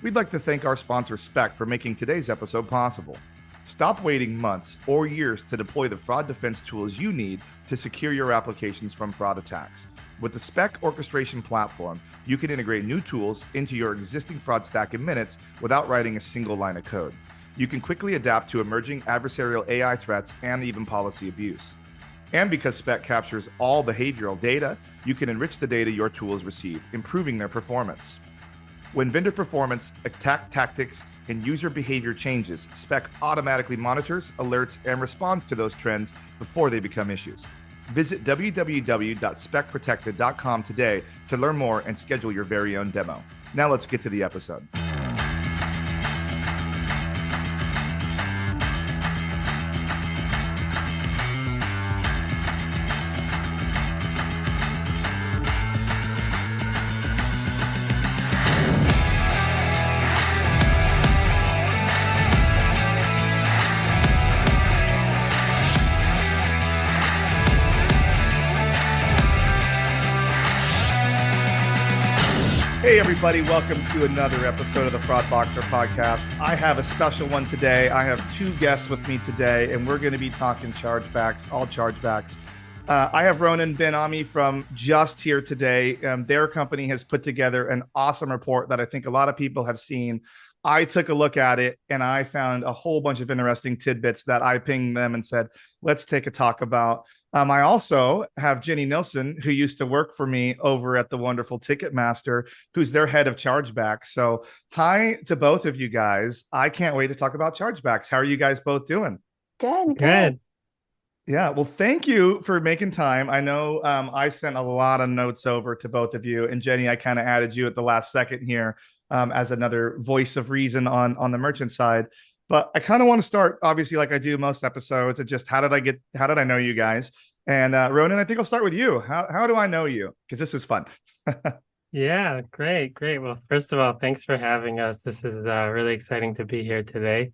We'd like to thank our sponsor Spec for making today's episode possible. Stop waiting months or years to deploy the fraud defense tools you need to secure your applications from fraud attacks. With the Spec orchestration platform, you can integrate new tools into your existing fraud stack in minutes without writing a single line of code. You can quickly adapt to emerging adversarial AI threats and even policy abuse. And because Spec captures all behavioral data, you can enrich the data your tools receive, improving their performance. When vendor performance, attack tactics, and user behavior changes, Spec automatically monitors, alerts, and responds to those trends before they become issues. Visit www.specprotected.com today to learn more and schedule your very own demo. Now let's get to the episode. Hey everybody, welcome to another episode of the Fraud Boxer podcast. I have a special one today. I have two guests with me today, and we're going to be talking chargebacks, all chargebacks. I have Roenen Ben-Ami from Justt here today. Their company has put together an awesome report that I think a lot of people have seen. I took a look at it and I found a whole bunch of interesting tidbits that I pinged them and said, let's take a talk about. I also have Jenny Nilsson, who used to work for me over at the wonderful Ticketmaster, who's their head of chargebacks. So hi to both of you guys. I can't wait to talk about chargebacks. How are you guys both doing? Good. Yeah, well, thank you for making time. I know I sent a lot of notes over to both of you, and Jenny, I kind of added you at the last second here as another voice of reason on the merchant side. But I kind of want to start, obviously, like I do most episodes, at just how did I know you guys? And Roenen, I think I'll start with you. How do I know you? Because this is fun. Yeah, great. Well, first of all, thanks for having us. This is really exciting to be here today.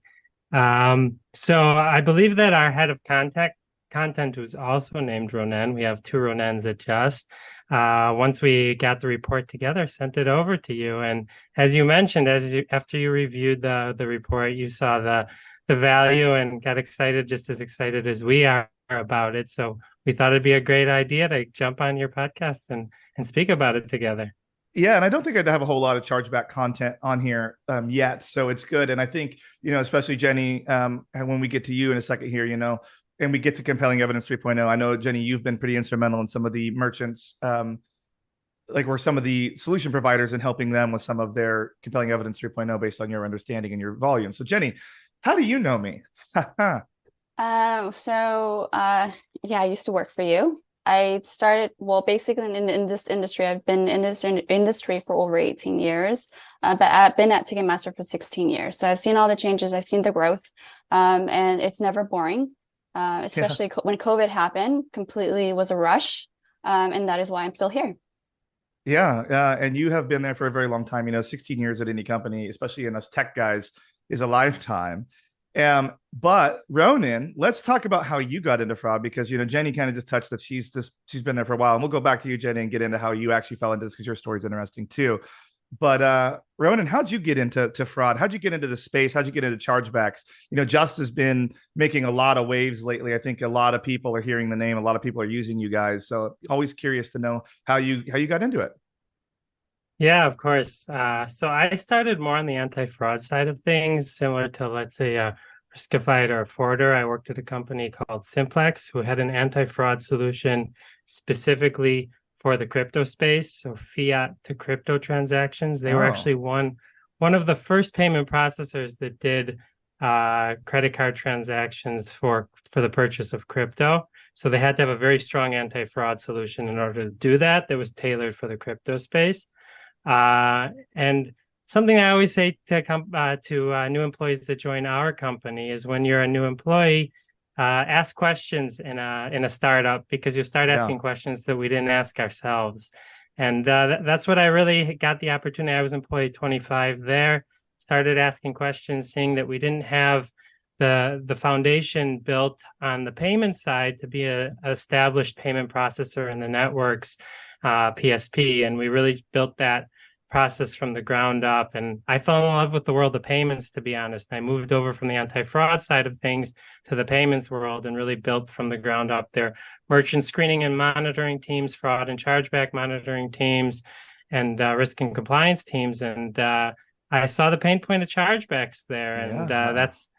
So I believe that our head of content was also named Roenen. We have two Roenens at Justt. Once we got the report together, sent it over to you. And as you mentioned, after you reviewed the report, you saw the value and got excited, just as excited as we are about it. So we thought it'd be a great idea to jump on your podcast and speak about it together. Yeah, and I don't think I'd have a whole lot of chargeback content on here yet, so it's good. And I think, especially Jenny, when we get to you in a second here, and we get to compelling evidence 3.0. I know, Jenny, you've been pretty instrumental in some of the merchants, or some of the solution providers, in helping them with some of their compelling evidence 3.0 based on your understanding and your volume. So, Jenny, how do you know me? Yeah, I used to work for you. I started, basically in this industry. I've been in this industry for over 18 years, but I've been at Ticketmaster for 16 years. So I've seen all the changes, I've seen the growth, and it's never boring, especially when COVID happened. Completely was a rush, and that is why I'm still here. Yeah, and you have been there for a very long time. 16 years at any company, especially in us tech guys, is a lifetime. But Roenen, let's talk about how you got into fraud, because Jenny kind of just touched that she's been there for a while, and we'll go back to you, Jenny, and get into how you actually fell into this, because your story is interesting too. But Roenen, how'd you get into fraud? How'd you get into the space? How'd you get into chargebacks? Justt has been making a lot of waves lately. I think a lot of people are hearing the name. A lot of people are using you guys. So always curious to know how you got into it. Yeah, of course. So I started more on the anti-fraud side of things, similar to, let's say, Riskified or Forwarder. I worked at a company called Simplex, who had an anti-fraud solution specifically for the crypto space, so fiat to crypto transactions. They were actually one of the first payment processors that did credit card transactions for the purchase of crypto. So they had to have a very strong anti-fraud solution in order to do that was tailored for the crypto space. And something I always say to new employees that join our company is, when you're a new employee, ask questions in a startup, because you'll start asking questions that we didn't ask ourselves. And that's what I really got the opportunity. I was employee 25 there, started asking questions, seeing that we didn't have the foundation built on the payment side to be an established payment processor in the networks, PSP. And we really built that process from the ground up. And I fell in love with the world of payments, to be honest. I moved over from the anti-fraud side of things to the payments world and really built from the ground up their merchant screening and monitoring teams, fraud and chargeback monitoring teams, and risk and compliance teams. And I saw the pain point of chargebacks there. And that's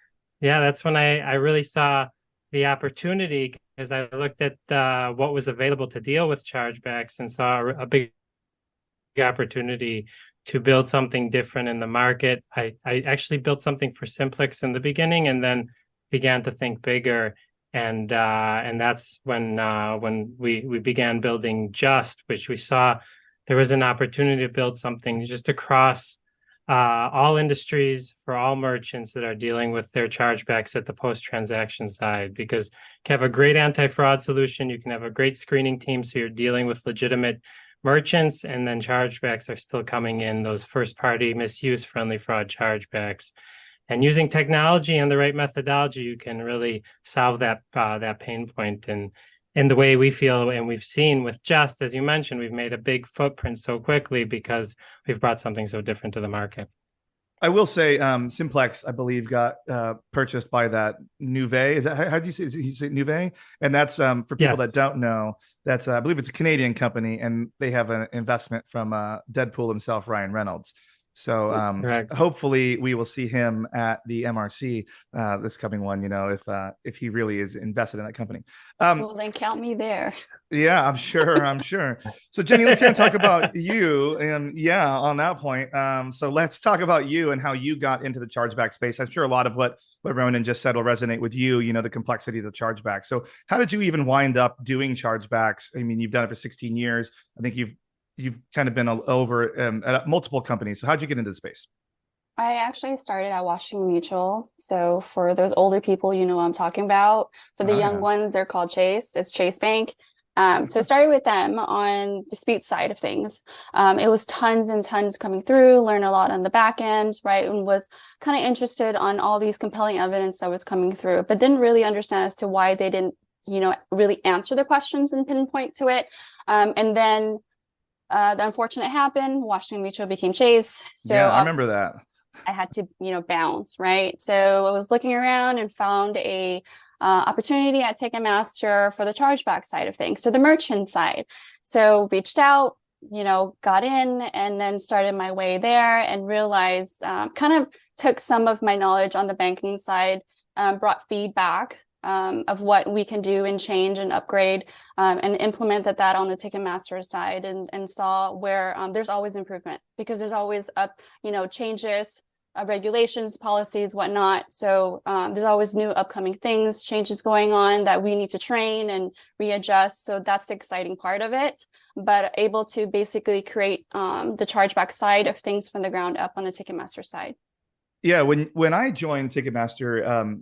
when I really saw the opportunity, because I looked at what was available to deal with chargebacks and saw a big opportunity to build something different in the market. I actually built something for Simplex in the beginning, and then began to think bigger. And that's when we began building Justt, which we saw there was an opportunity to build something just across all industries for all merchants that are dealing with their chargebacks at the post-transaction side, because you can have a great anti-fraud solution, you can have a great screening team, so you're dealing with legitimate merchants, and then chargebacks are still coming in, those first-party misuse-friendly fraud chargebacks. And using technology and the right methodology, you can really solve that pain point. And in the way we feel and we've seen with Justt, as you mentioned, we've made a big footprint so quickly because we've brought something so different to the market. I will say Simplex, I believe, got purchased by that Nuvei. Is that how do you say? You say Nuvei? And that's for people that don't know. That's I believe it's a Canadian company, and they have an investment from Deadpool himself, Ryan Reynolds. So hopefully we will see him at the MRC this coming one, if he really is invested in that company. Well, then count me there. Yeah, I'm sure. So Jenny, let's kind of talk about you. And on that point, so let's talk about you and how you got into the chargeback space. I'm sure a lot of what Roenen just said will resonate with you, the complexity of the chargeback. So how did you even wind up doing chargebacks? I mean, you've done it for 16 years. I think you've kind of been over at multiple companies. So how'd you get into the space? I actually started at Washington Mutual. So for those older people, you know what I'm talking about. For the young ones, they're called Chase. It's Chase Bank. So I started with them on dispute side of things. It was tons and tons coming through, learned a lot on the back end, right? And was kind of interested on all these compelling evidence that was coming through, but didn't really understand as to why they didn't, really answer the questions and pinpoint to it. And then the unfortunate happened. Washington Mutual became Chase. So I remember that. I had to, bounce, right? So I was looking around and found a opportunity at Ticketmaster for the chargeback side of things, so the merchant side. So reached out, got in, and then started my way there, and realized, kind of took some of my knowledge on the banking side, brought feedback of what we can do and change and upgrade, and implemented that on the Ticketmaster side, and saw where there's always improvement, because there's always changes, regulations, policies, whatnot. So there's always new upcoming things, changes going on that we need to train and readjust. So that's the exciting part of it, but able to basically create the chargeback side of things from the ground up on the Ticketmaster side. Yeah, when I joined Ticketmaster,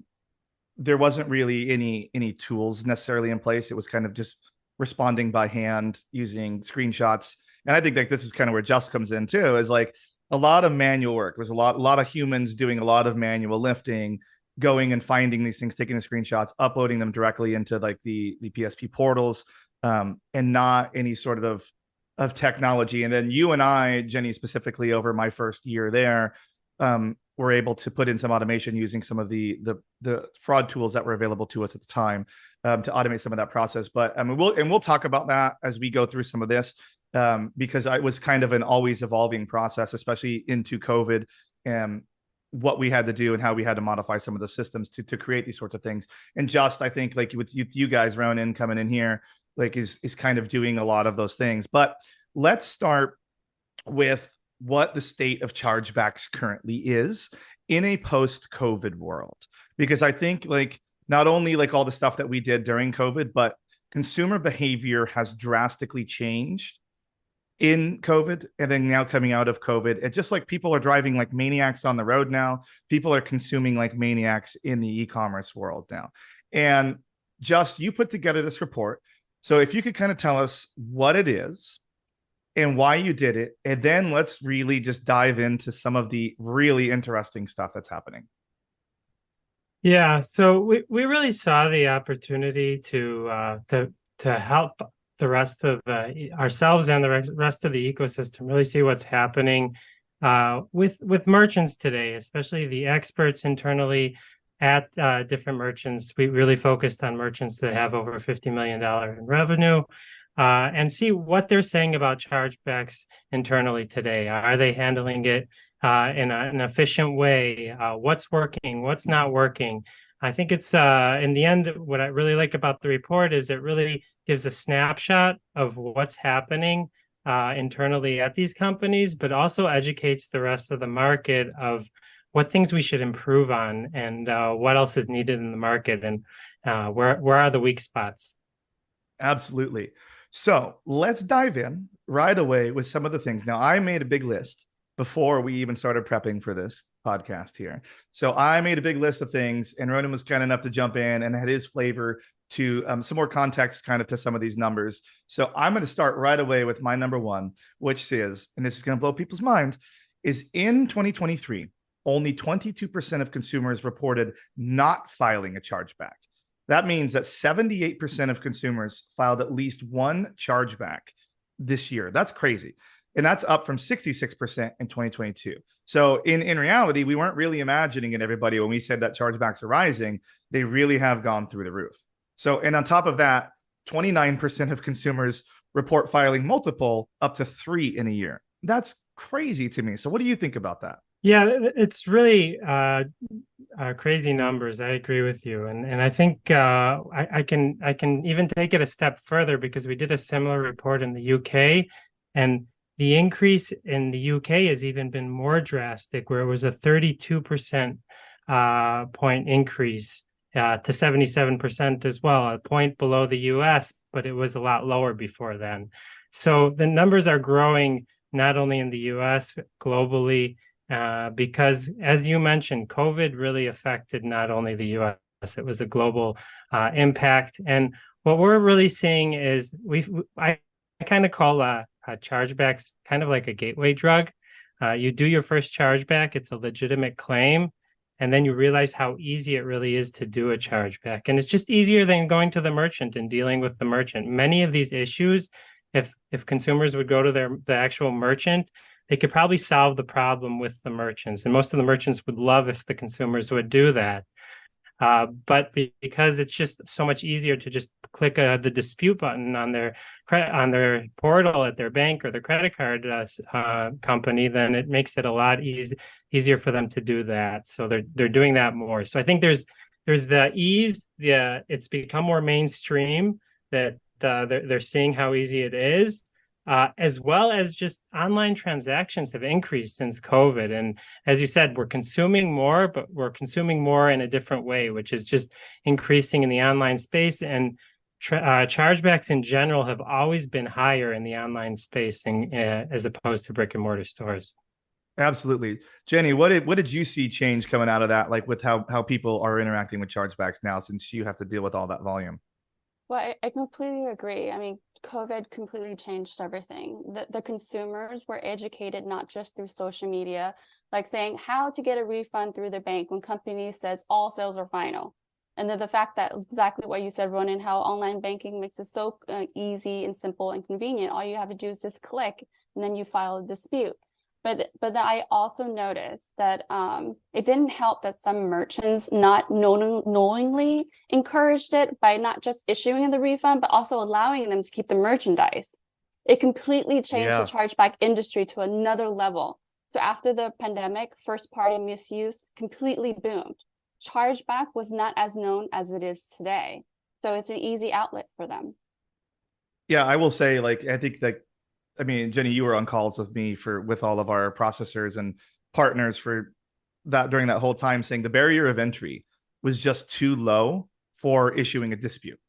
there wasn't really any tools necessarily in place. It was kind of just responding by hand using screenshots. And I think that this is kind of where Justt comes in too, is like a lot of manual work. There's a lot of humans doing a lot of manual lifting, going and finding these things, taking the screenshots, uploading them directly into like the PSP portals, and not any sort of technology. And then you and I, Jenny, specifically over my first year there, were able to put in some automation using some of the fraud tools that were available to us at the time, to automate some of that process. But we'll talk about that as we go through some of this, because it was kind of an always evolving process, especially into COVID, and what we had to do and how we had to modify some of the systems to create these sorts of things. And Justt, I think, like with you guys, Roenen coming in here, like is kind of doing a lot of those things. But let's start with what the state of chargebacks currently is in a post-COVID world, because I think like not only like all the stuff that we did during COVID, but consumer behavior has drastically changed in COVID, and then now coming out of COVID. It's just like people are driving like maniacs on the road now. People are consuming like maniacs in the e-commerce world now. And Justt, you put together this report. So if you could kind of tell us what it is and why you did it, and then let's really just dive into some of the really interesting stuff that's happening. Yeah, so we really saw the opportunity to help the rest of ourselves and the rest of the ecosystem, really see what's happening with merchants today, especially the experts internally at different merchants. We really focused on merchants that have over $50 million in revenue, and see what they're saying about chargebacks internally today. Are they handling it in an efficient way? What's working? What's not working? I think it's in the end, what I really like about the report is it really gives a snapshot of what's happening internally at these companies, but also educates the rest of the market of what things we should improve on and what else is needed in the market, and where are the weak spots. Absolutely. So let's dive in right away with some of the things. Now, I made a big list before we even started prepping for this podcast here. So I made a big list of things, and Roenen was kind enough to jump in and had his flavor to some more context kind of to some of these numbers. So I'm going to start right away with my number one, which is, and this is going to blow people's mind, is in 2023, only 22% of consumers reported not filing a chargeback. That means that 78% of consumers filed at least one chargeback this year. That's crazy. And that's up from 66% in 2022. So in reality, we weren't really imagining it, everybody, when we said that chargebacks are rising. They really have gone through the roof. So, and on top of that, 29% of consumers report filing multiple, up to 3 in a year. That's crazy to me. So what do you think about that? Yeah, it's really crazy numbers. I agree with you, and I think I can even take it a step further, because we did a similar report in the UK, and the increase in the UK has even been more drastic, where it was a 32% point increase to 77% as well, a point below the US, but it was a lot lower before then. So the numbers are growing not only in the US, globally. Because, as you mentioned, COVID really affected not only the U.S., it was a global impact. And what we're really seeing is I kind of call chargebacks kind of like a gateway drug. You do your first chargeback, it's a legitimate claim, and then you realize how easy it really is to do a chargeback. And it's just easier than going to the merchant and dealing with the merchant. Many of these issues, if consumers would go to the actual merchant, they could probably solve the problem with the merchants. And most of the merchants would love if the consumers would do that. But because it's just so much easier to just click the dispute button on their portal at their bank or their credit card company, then it makes it a lot easier for them to do that. So they're doing that more. So I think there's the ease. It's become more mainstream that they're seeing how easy it is. As well as just online transactions have increased since COVID. And as you said, we're consuming more, but we're consuming more in a different way, which is just increasing in the online space. And chargebacks in general have always been higher in the online space as opposed to brick and mortar stores. Absolutely. Jenny, what did you see change coming out of that, like with how people are interacting with chargebacks now, since you have to deal with all that volume? Well, I completely agree. I mean, COVID completely changed everything. The consumers were educated not just through social media, like saying how to get a refund through the bank when company says all sales are final. And then the fact that exactly what you said, Roenen, how online banking makes it so easy and simple and convenient. All you have to do is just click, and then you file a dispute. But then I also noticed that it didn't help that some merchants not knowingly encouraged it by not just issuing the refund, but also allowing them to keep the merchandise. It completely changed the chargeback industry to another level. So after the pandemic, first-party misuse completely boomed. Chargeback was not as known as it is today. So it's an easy outlet for them. Yeah, I will say, like, I think that, I mean, Jenny, you were on calls with me with all of our processors and partners for that during that whole time, saying the barrier of entry was just too low for issuing a dispute.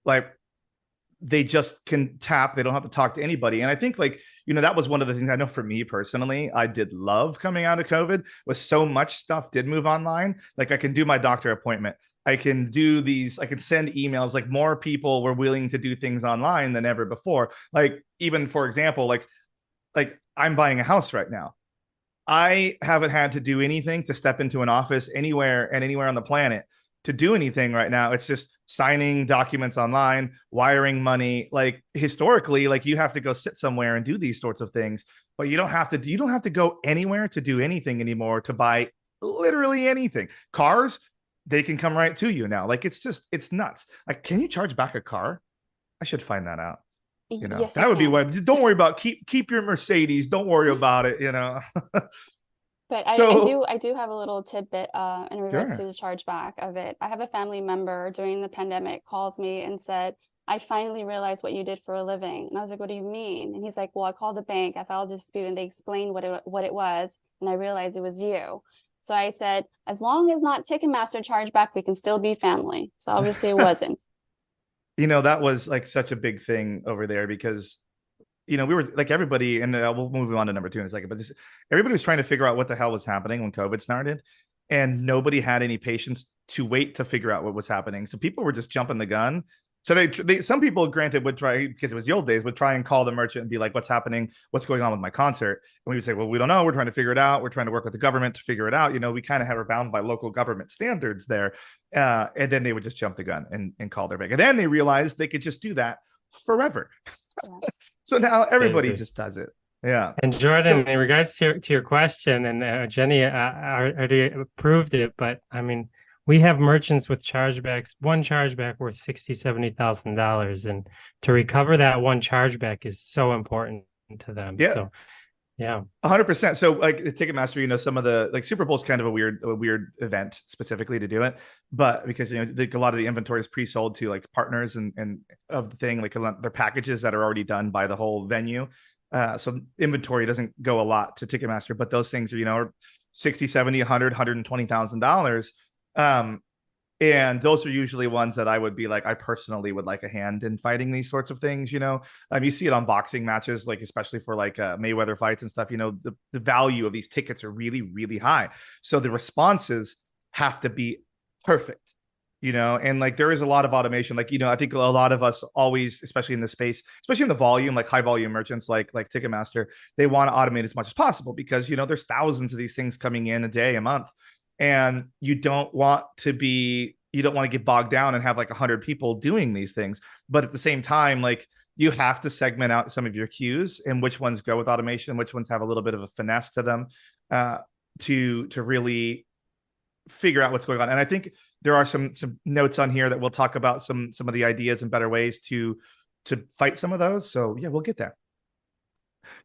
Like, they just can tap, they don't have to talk to anybody. And I think, like, that was one of the things I know for me personally, I did love coming out of COVID, was so much stuff did move online. Like, I can do my doctor appointment. I can do these, I can send emails. Like, more people were willing to do things online than ever before. Like, even for example, like I'm buying a house right now. I haven't had to do anything to step into an office anywhere on the planet to do anything right now. It's just signing documents online, wiring money. Like historically, like you have to go sit somewhere and do these sorts of things, but you don't have to go anywhere to do anything anymore, to buy literally anything. Cars, they can come right to you now. Like it's nuts. Like, can you charge back a car? I should find that out. Yes, That you would be can. what. Don't worry about keep your Mercedes. Don't worry about it. But So I do have a little tidbit in regards to sure. the chargeback of it. I have a family member during the pandemic called me and said, I finally realized what you did for a living. And I was like, what do you mean? And he's like, well, I called the bank, I filed a dispute, and they explained what it was, and I realized it was you. So I said, as long as not Ticketmaster chargeback, we can still be family. So obviously it wasn't. That was like such a big thing over there because we were like everybody, and we'll move on to number two in a second, but just everybody was trying to figure out what the hell was happening when COVID started, and nobody had any patience to wait to figure out what was happening. So people were just jumping the gun. So some people, granted, would try, because it was the old days, would try and call the merchant and be like, what's happening? What's going on with my concert? And we would say, well, we don't know. We're trying to figure it out. We're trying to work with the government to figure it out. We kind of have bound by local government standards there. And then they would just jump the gun and call their bank. And then they realized they could just do that forever. Yeah. So now everybody Crazy. just does it. Yeah. And Jordan, So in regards to your question, and Jenny already approved it, but I mean, we have merchants with chargebacks, one chargeback worth $60,000-$70,000, and to recover that one chargeback is so important to them. yeah, So yeah, 100%. So like the Ticketmaster, some of the like Super Bowl is kind of a weird event specifically to do it, but because a lot of the inventory is pre-sold to like partners and of the thing, like their packages that are already done by the whole venue. So inventory doesn't go a lot to Ticketmaster, but those things are 60, 70, 100, $120,000. And those are usually ones that I would be like, I personally would like a hand in fighting these sorts of things. You see it on boxing matches, like especially for like Mayweather fights and stuff. The value of these tickets are really, really high. So the responses have to be perfect. And like there is a lot of automation. Like, I think a lot of us always, especially in this space, especially in the volume, like high volume merchants like Ticketmaster, they want to automate as much as possible because, there's thousands of these things coming in a day, a month. And you don't want to get bogged down and have like 100 people doing these things. But at the same time, like you have to segment out some of your queues and which ones go with automation, which ones have a little bit of a finesse to them to really figure out what's going on. And I think there are some notes on here that we'll talk about some of the ideas and better ways to fight some of those. So yeah, we'll get there.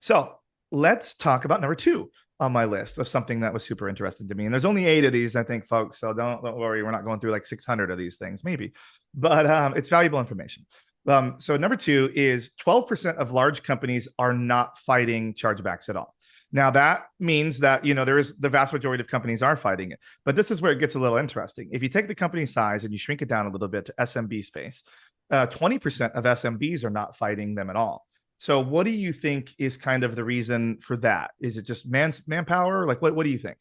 So let's talk about number two on my list of something that was super interesting to me. And there's only 8 of these, I think, folks. So don't worry. We're not going through like 600 of these things, maybe, but it's valuable information. So number 2 is 12% of large companies are not fighting chargebacks at all. Now that means that, there is the vast majority of companies are fighting it, but this is where it gets a little interesting. If you take the company size and you shrink it down a little bit to SMB space, 20% of SMBs are not fighting them at all. So what do you think is kind of the reason for that? Is it just manpower? Like what do you think?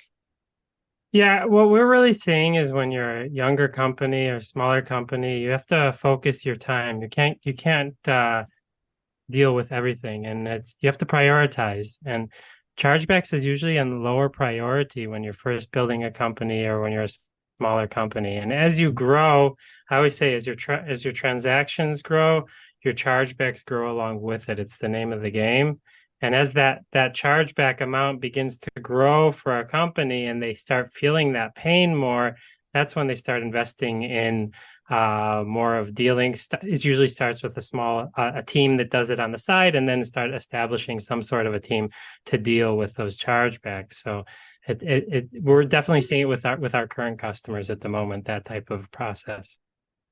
yeah. What we're really seeing is when you're a younger company or smaller company, you have to focus your time. You can't deal with everything, and you have to prioritize. And chargebacks is usually in lower priority when you're first building a company or when you're a smaller company. And as you grow, I always say as your transactions grow, your chargebacks grow along with it. It's the name of the game. And as that chargeback amount begins to grow for a company and they start feeling that pain more, that's when they start investing in more of dealing. It usually starts with a team that does it on the side, and then start establishing some sort of a team to deal with those chargebacks. So we're definitely seeing it with our current customers at the moment, that type of process.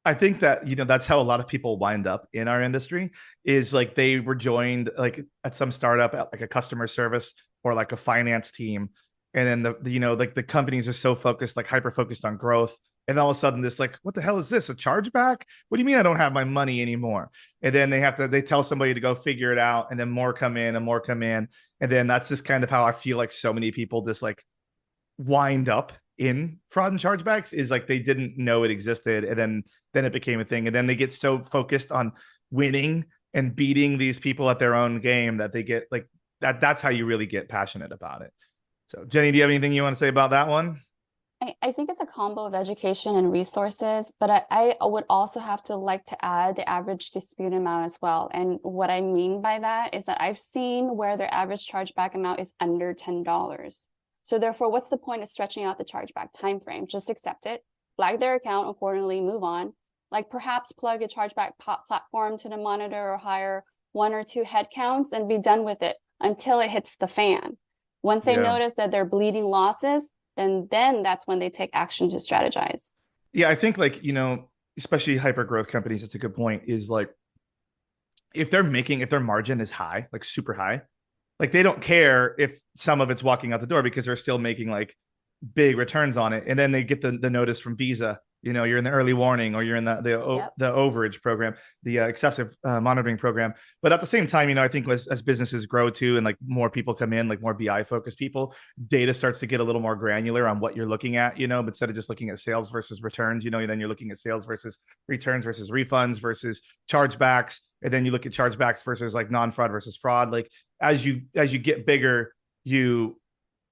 I think that, that's how a lot of people wind up in our industry is like they were joined like at some startup at like a customer service or like a finance team. And then like the companies are so focused, like hyper focused on growth. And all of a sudden this like, what the hell is this? A chargeback? What do you mean I don't have my money anymore? And then they tell somebody to go figure it out, and then more come in and more come in. And then that's just kind of how I feel like so many people just like wind up in fraud and chargebacks is like they didn't know it existed, and then it became a thing, and then they get so focused on winning and beating these people at their own game that they get like that's how you really get passionate about it. So Jenny, do you have anything you want to say about that one? I think it's a combo of education and resources, but I would also have to like to add the average dispute amount as well. And what I mean by that is that I've seen where their average chargeback amount is under $10. So therefore, what's the point of stretching out the chargeback time frame? Just accept it, flag their account accordingly, move on. Like perhaps plug a chargeback platform to the monitor or hire 1 or 2 headcounts and be done with it until it hits the fan. Once they notice that they're bleeding losses, then that's when they take action to strategize. Yeah, I think like, especially hyper growth companies, it's a good point, is like if their margin is high, like super high, like they don't care if some of it's walking out the door because they're still making like big returns on it. And then they get the notice from Visa, you're in the early warning, or you're in the overage program, the excessive monitoring program. But at the same time, I think as businesses grow too, and like more people come in, like more BI focused people, data starts to get a little more granular on what you're looking at, but instead of just looking at sales versus returns, then you're looking at sales versus returns versus refunds versus chargebacks. And then you look at chargebacks versus like non-fraud versus fraud. Like as you get bigger, you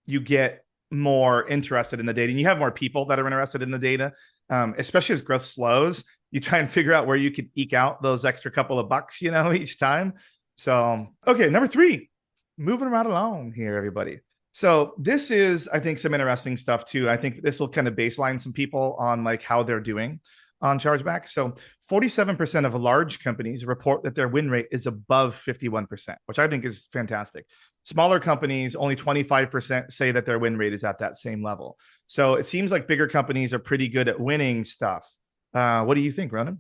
get more interested in the data, and you have more people that are interested in the data. Especially as growth slows, you try and figure out where you can eke out those extra couple of bucks, each time. So, okay, number 3, moving right along here, everybody. So this is, I think, some interesting stuff too. I think this will kind of baseline some people on like how they're doing on chargebacks. So 47% of large companies report that their win rate is above 51%, which I think is fantastic. Smaller companies, only 25% say that their win rate is at that same level. So it seems like bigger companies are pretty good at winning stuff. What do you think, Roenen?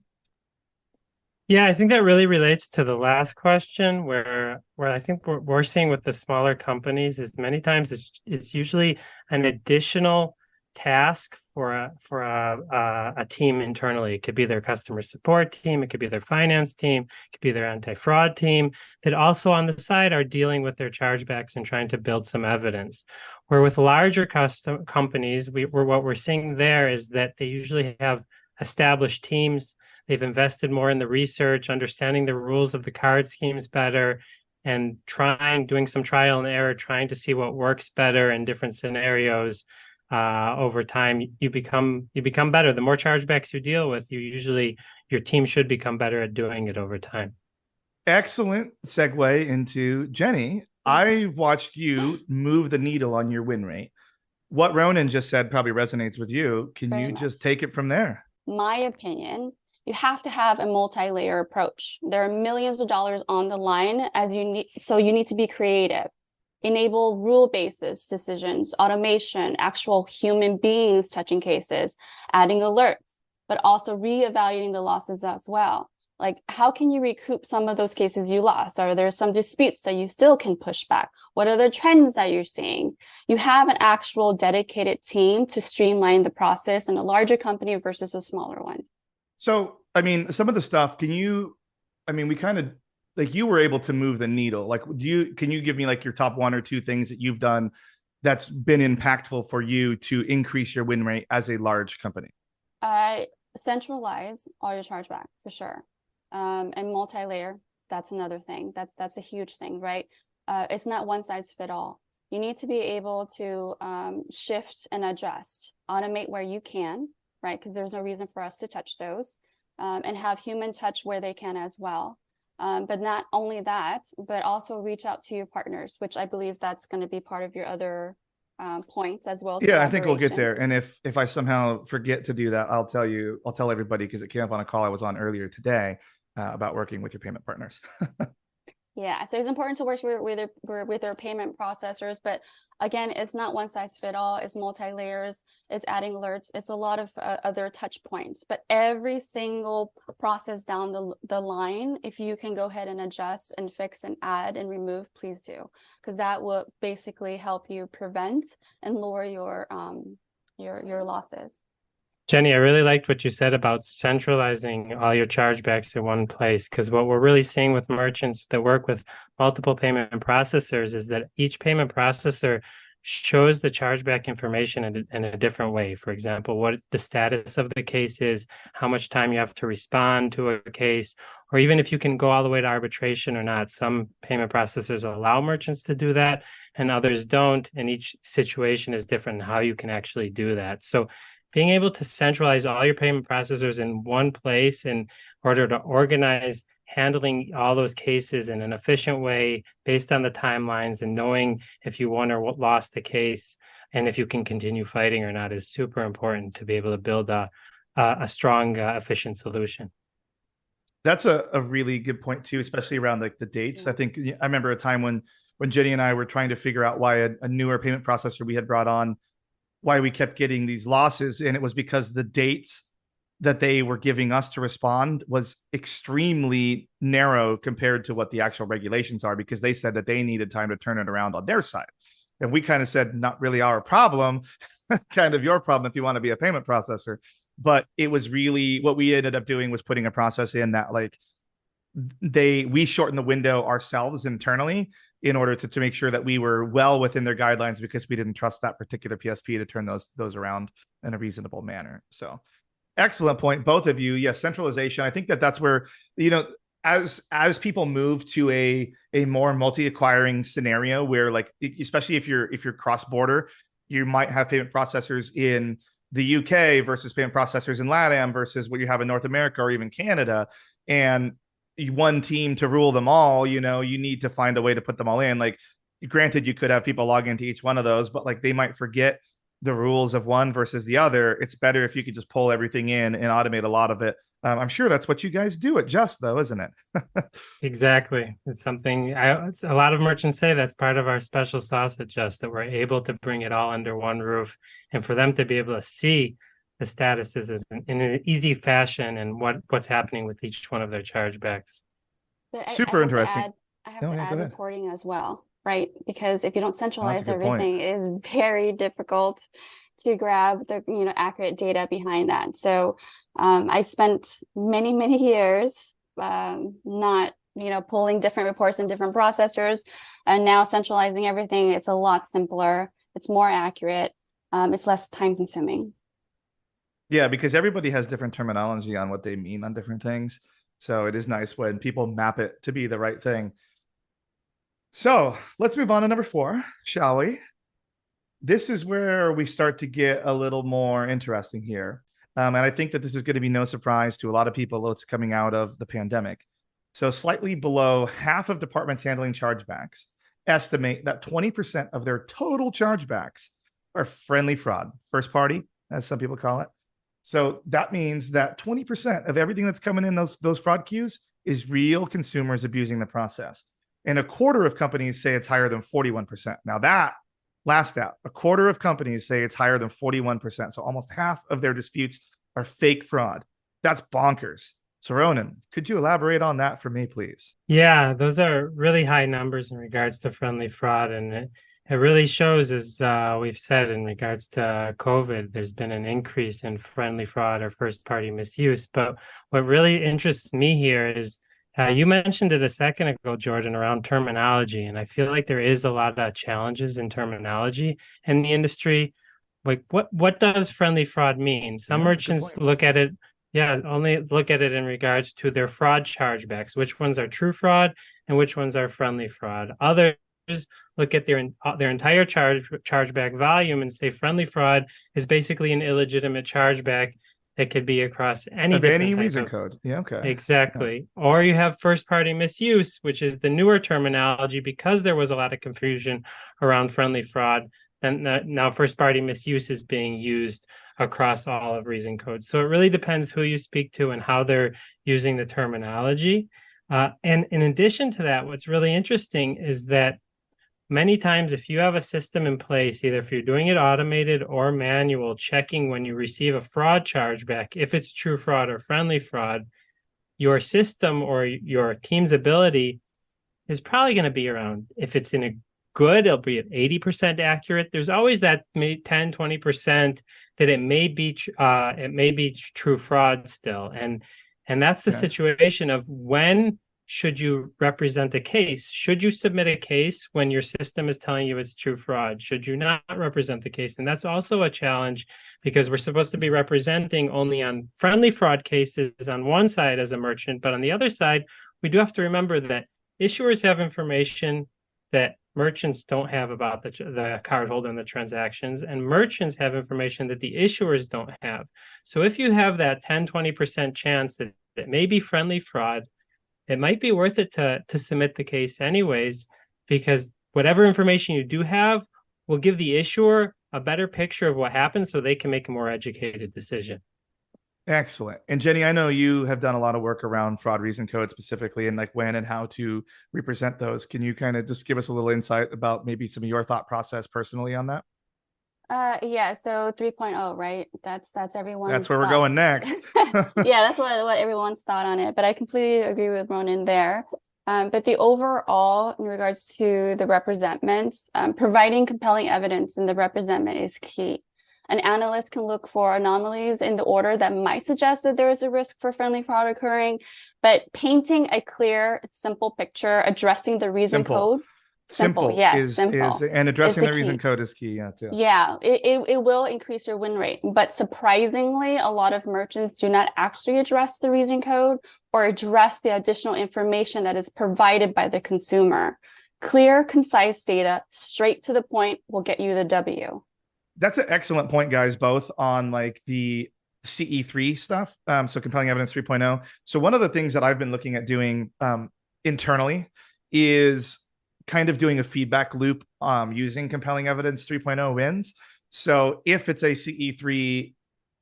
Yeah, I think that really relates to the last question, where I think we're seeing with the smaller companies is many times it's usually an additional task for a team internally. It could be their customer support team, it could be their finance team, it could be their anti-fraud team, that also on the side are dealing with their chargebacks and trying to build some evidence. Where with larger companies, what we're seeing there is that they usually have established teams. They've invested more in the research, understanding the rules of the card schemes better, and doing some trial and error, trying to see what works better in different scenarios. Over time, you become better. The more chargebacks you deal with, your team should become better at doing it over time. Excellent segue into Jenny. I've watched you move the needle on your win rate. What Roenen just said probably resonates with you. Can you just take it from there? My opinion, you have to have a multi-layer approach. There are millions of dollars on the line so you need to be creative. Enable rule-based decisions, automation, actual human beings touching cases, adding alerts, but also reevaluating the losses as well. Like, how can you recoup some of those cases you lost? Are there some disputes that you still can push back? What are the trends that you're seeing? You have an actual dedicated team to streamline the process in a larger company versus a smaller one. So, I mean, some of the stuff, we kind of, like, you were able to move the needle. Like, can you give me like your top 1 or 2 things that you've done that's been impactful for you to increase your win rate as a large company? Centralize all your chargeback for sure. And multi-layer, that's another thing. That's a huge thing, right? It's not one size fit all. You need to be able to shift and adjust, automate where you can, right? Because there's no reason for us to touch those, and have human touch where they can as well. But not only that, but also reach out to your partners, which I believe that's going to be part of your other points as well. Yeah, I think we'll get there. And if I somehow forget to do that, I'll tell everybody, because it came up on a call I was on earlier today about working with your payment partners. Yeah, so it's important to work with their payment processors, but again, it's not one size fit all. It's multi-layers, it's adding alerts, it's a lot of other touch points. But every single process down the line, if you can go ahead and adjust and fix and add and remove, please do, because that will basically help you prevent and lower your losses. Jenny, I really liked what you said about centralizing all your chargebacks in one place, because what we're really seeing with merchants that work with multiple payment processors is that each payment processor shows the chargeback information in a different way. For example, what the status of the case is, how much time you have to respond to a case, or even if you can go all the way to arbitration or not. Some payment processors allow merchants to do that and others don't. And each situation is different in how you can actually do that. So being able to centralize all your payment processors in one place in order to organize handling all those cases in an efficient way based on the timelines and knowing if you won or lost a case and if you can continue fighting or not is super important to be able to build a strong, efficient solution. That's a really good point too, especially around like the dates. I think I remember a time when Jenny and I were trying to figure out why a newer payment processor we had brought on, why we kept getting these losses. And it was because the dates that they were giving us to respond was extremely narrow compared to what the actual regulations are, because they said that they needed time to turn it around on their side. And we kind of said, not really our problem, kind of your problem if you want to be a payment processor. But it was really what we ended up doing was putting a process in that like we shortened the window ourselves internally in order to make sure that we were well within their guidelines, because we didn't trust that particular PSP to turn those around in a reasonable manner. So excellent point, both of you. Yes, centralization. I think that's where, as people move to a more multi-acquiring scenario where, like, especially if you're cross-border, you might have payment processors in the UK versus payment processors in LATAM versus what you have in North America or even Canada, and one team to rule them all. You need to find a way to put them all in. Like, granted, you could have people log into each one of those, but like they might forget the rules of one versus the other. It's better if you could just pull everything in and automate a lot of it. I'm sure that's what you guys do at Justt, though, isn't it? Exactly. It's something a lot of merchants say that's part of our special sauce at Justt, that we're able to bring it all under one roof, and for them to be able to see the statuses in an easy fashion and what's happening with each one of their chargebacks. But Super interesting. I have to add reporting as well, right? Because if you don't centralize point. everything, it is very difficult to grab the accurate data behind that. So I spent many years not pulling different reports in different processors, and now centralizing everything. It's a lot simpler. It's more accurate. It's less time consuming. Yeah, because everybody has different terminology on what they mean on different things. So it is nice when people map it to be the right thing. So let's move on to number 4, shall we? This is where we start to get a little more interesting here. And I think that this is going to be no surprise to a lot of people. It's coming out of the pandemic. So slightly below half of departments handling chargebacks estimate that 20% of their total chargebacks are friendly fraud, first party, as some people call it. So that means that 20% of everything that's coming in those fraud queues is real consumers abusing the process. And a quarter of companies say it's higher than 41%. Now that last out, a quarter of companies say it's higher than 41%. So almost half of their disputes are fake fraud. That's bonkers. So Roenen, could you elaborate on that for me, please? Yeah, those are really high numbers in regards to friendly fraud. And it really shows, as we've said, in regards to COVID, there's been an increase in friendly fraud or first-party misuse. But what really interests me here is you mentioned it a second ago, Jordan, around terminology. And I feel like there is a lot of challenges in terminology in the industry. Like, what does friendly fraud mean? Some merchants look at it, only look at it in regards to their fraud chargebacks, which ones are true fraud and which ones are friendly fraud. Others look at their entire chargeback volume and say friendly fraud is basically an illegitimate chargeback that could be across any reason code. Yeah, okay. Exactly. Yeah. Or you have first-party misuse, which is the newer terminology, because there was a lot of confusion around friendly fraud. And now first-party misuse is being used across all of reason codes. So it really depends who you speak to and how they're using the terminology. And in addition to that, what's really interesting is that many times, if you have a system in place, either if you're doing it automated or manual, checking when you receive a fraud chargeback, if it's true fraud or friendly fraud, your system or your team's ability is probably going to be around, if it's in a good, it'll be at 80% accurate. There's always that 10, 20% that it may be true fraud still. And that's the situation of when should you represent a case? Should you submit a case when your system is telling you it's true fraud? Should you not represent the case? And that's also a challenge because we're supposed to be representing only on friendly fraud cases on one side as a merchant, but on the other side, we do have to remember that issuers have information that merchants don't have about the cardholder and the transactions, and merchants have information that the issuers don't have. So if you have that 10-20% chance that it may be friendly fraud, it might be worth it to submit the case anyways, because whatever information you do have will give the issuer a better picture of what happened so they can make a more educated decision. Excellent. And Jenny, I know you have done a lot of work around fraud reason code specifically, and like when and how to represent those. Can you kind of just give us a little insight about maybe some of your thought process personally on that? Yeah, so 3.0, right? That's everyone's That's where thought. we're going next. Yeah, that's what everyone's thought on it. But I completely agree with Roenen there. But the overall, in regards to the representments, providing compelling evidence in the representment is key. An analyst can look for anomalies in the order that might suggest that there is a risk for friendly fraud occurring, but painting a clear, simple picture, addressing the reason code. Simple, yes, simple. And addressing the reason code is key. Yeah, too. Yeah, it will increase your win rate. But surprisingly, a lot of merchants do not actually address the reason code or address the additional information that is provided by the consumer. Clear, concise data, straight to the point, will get you the W. That's an excellent point, guys, both on like the CE3 stuff. So compelling evidence 3.0. So one of the things that I've been looking at doing internally is kind of doing a feedback loop using compelling evidence 3.0 wins. So if it's a CE3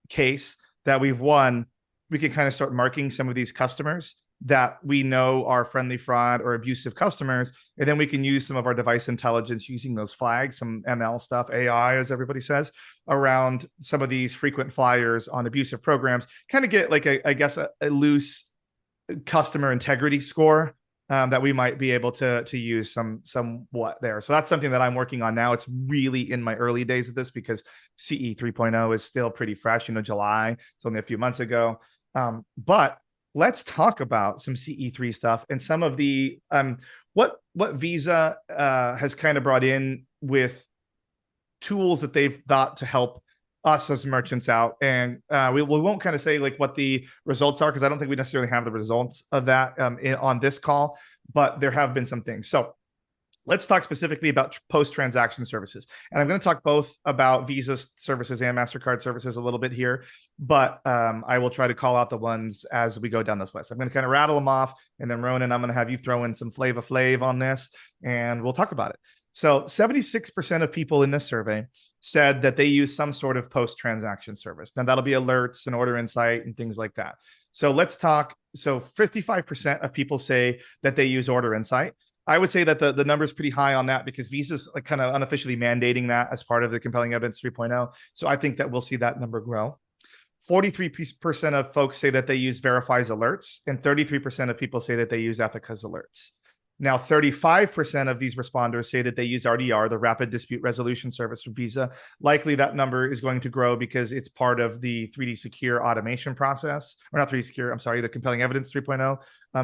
case that we've won, we can kind of start marking some of these customers that we know are friendly fraud or abusive customers. And then we can use some of our device intelligence using those flags, some ML stuff, AI, as everybody says, around some of these frequent flyers on abusive programs, kind of get like a loose customer integrity score that we might be able to use somewhat there. So that's something that I'm working on now. It's really in my early days of this because CE 3.0 is still pretty fresh, July. It's only a few months ago. But let's talk about some CE3 stuff and some of the what Visa has kind of brought in with tools that they've thought to help us as merchants out. And we won't kind of say like what the results are, because I don't think we necessarily have the results of that on this call, but there have been some things. So let's talk specifically about post-transaction services. And I'm going to talk both about Visa services and MasterCard services a little bit here, but I will try to call out the ones as we go down this list. I'm going to kind of rattle them off, and then Roenen, I'm going to have you throw in some Flava Flav on this, and we'll talk about it. So 76% of people in this survey said that they use some sort of post-transaction service. Now that'll be alerts and order insight and things like that. So let's talk. So 55% of people say that they use order insight. I would say that the number is pretty high on that because Visa's like kind of unofficially mandating that as part of the compelling evidence 3.0. So I think that we'll see that number grow. 43% of folks say that they use Verify's alerts, and 33% of people say that they use Ethica's alerts. Now, 35% of these responders say that they use RDR, the Rapid Dispute Resolution Service from Visa. Likely that number is going to grow because it's part of the 3D Secure automation process, or not 3D Secure, I'm sorry, the Compelling Evidence 3.0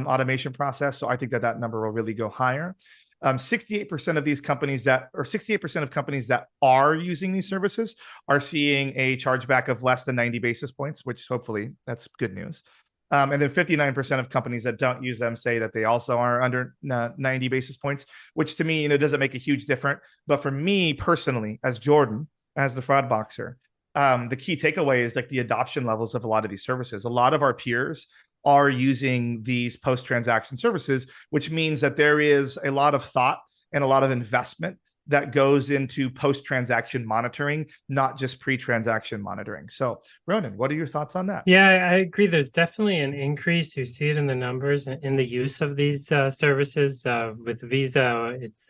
automation process. So I think that number will really go higher. 68% of these companies 68% of companies that are using these services are seeing a chargeback of less than 90 basis points, which hopefully that's good news. And then 59% of companies that don't use them say that they also are under 90 basis points, which to me, doesn't make a huge difference. But for me personally, as Jordan, as the fraud boxer, the key takeaway is like the adoption levels of a lot of these services. A lot of our peers are using these post-transaction services, which means that there is a lot of thought and a lot of investment that goes into post-transaction monitoring, not just pre-transaction monitoring. So, Roenen, what are your thoughts on that? Yeah, I agree. There's definitely an increase. You see it in the numbers in the use of these services. With Visa, it's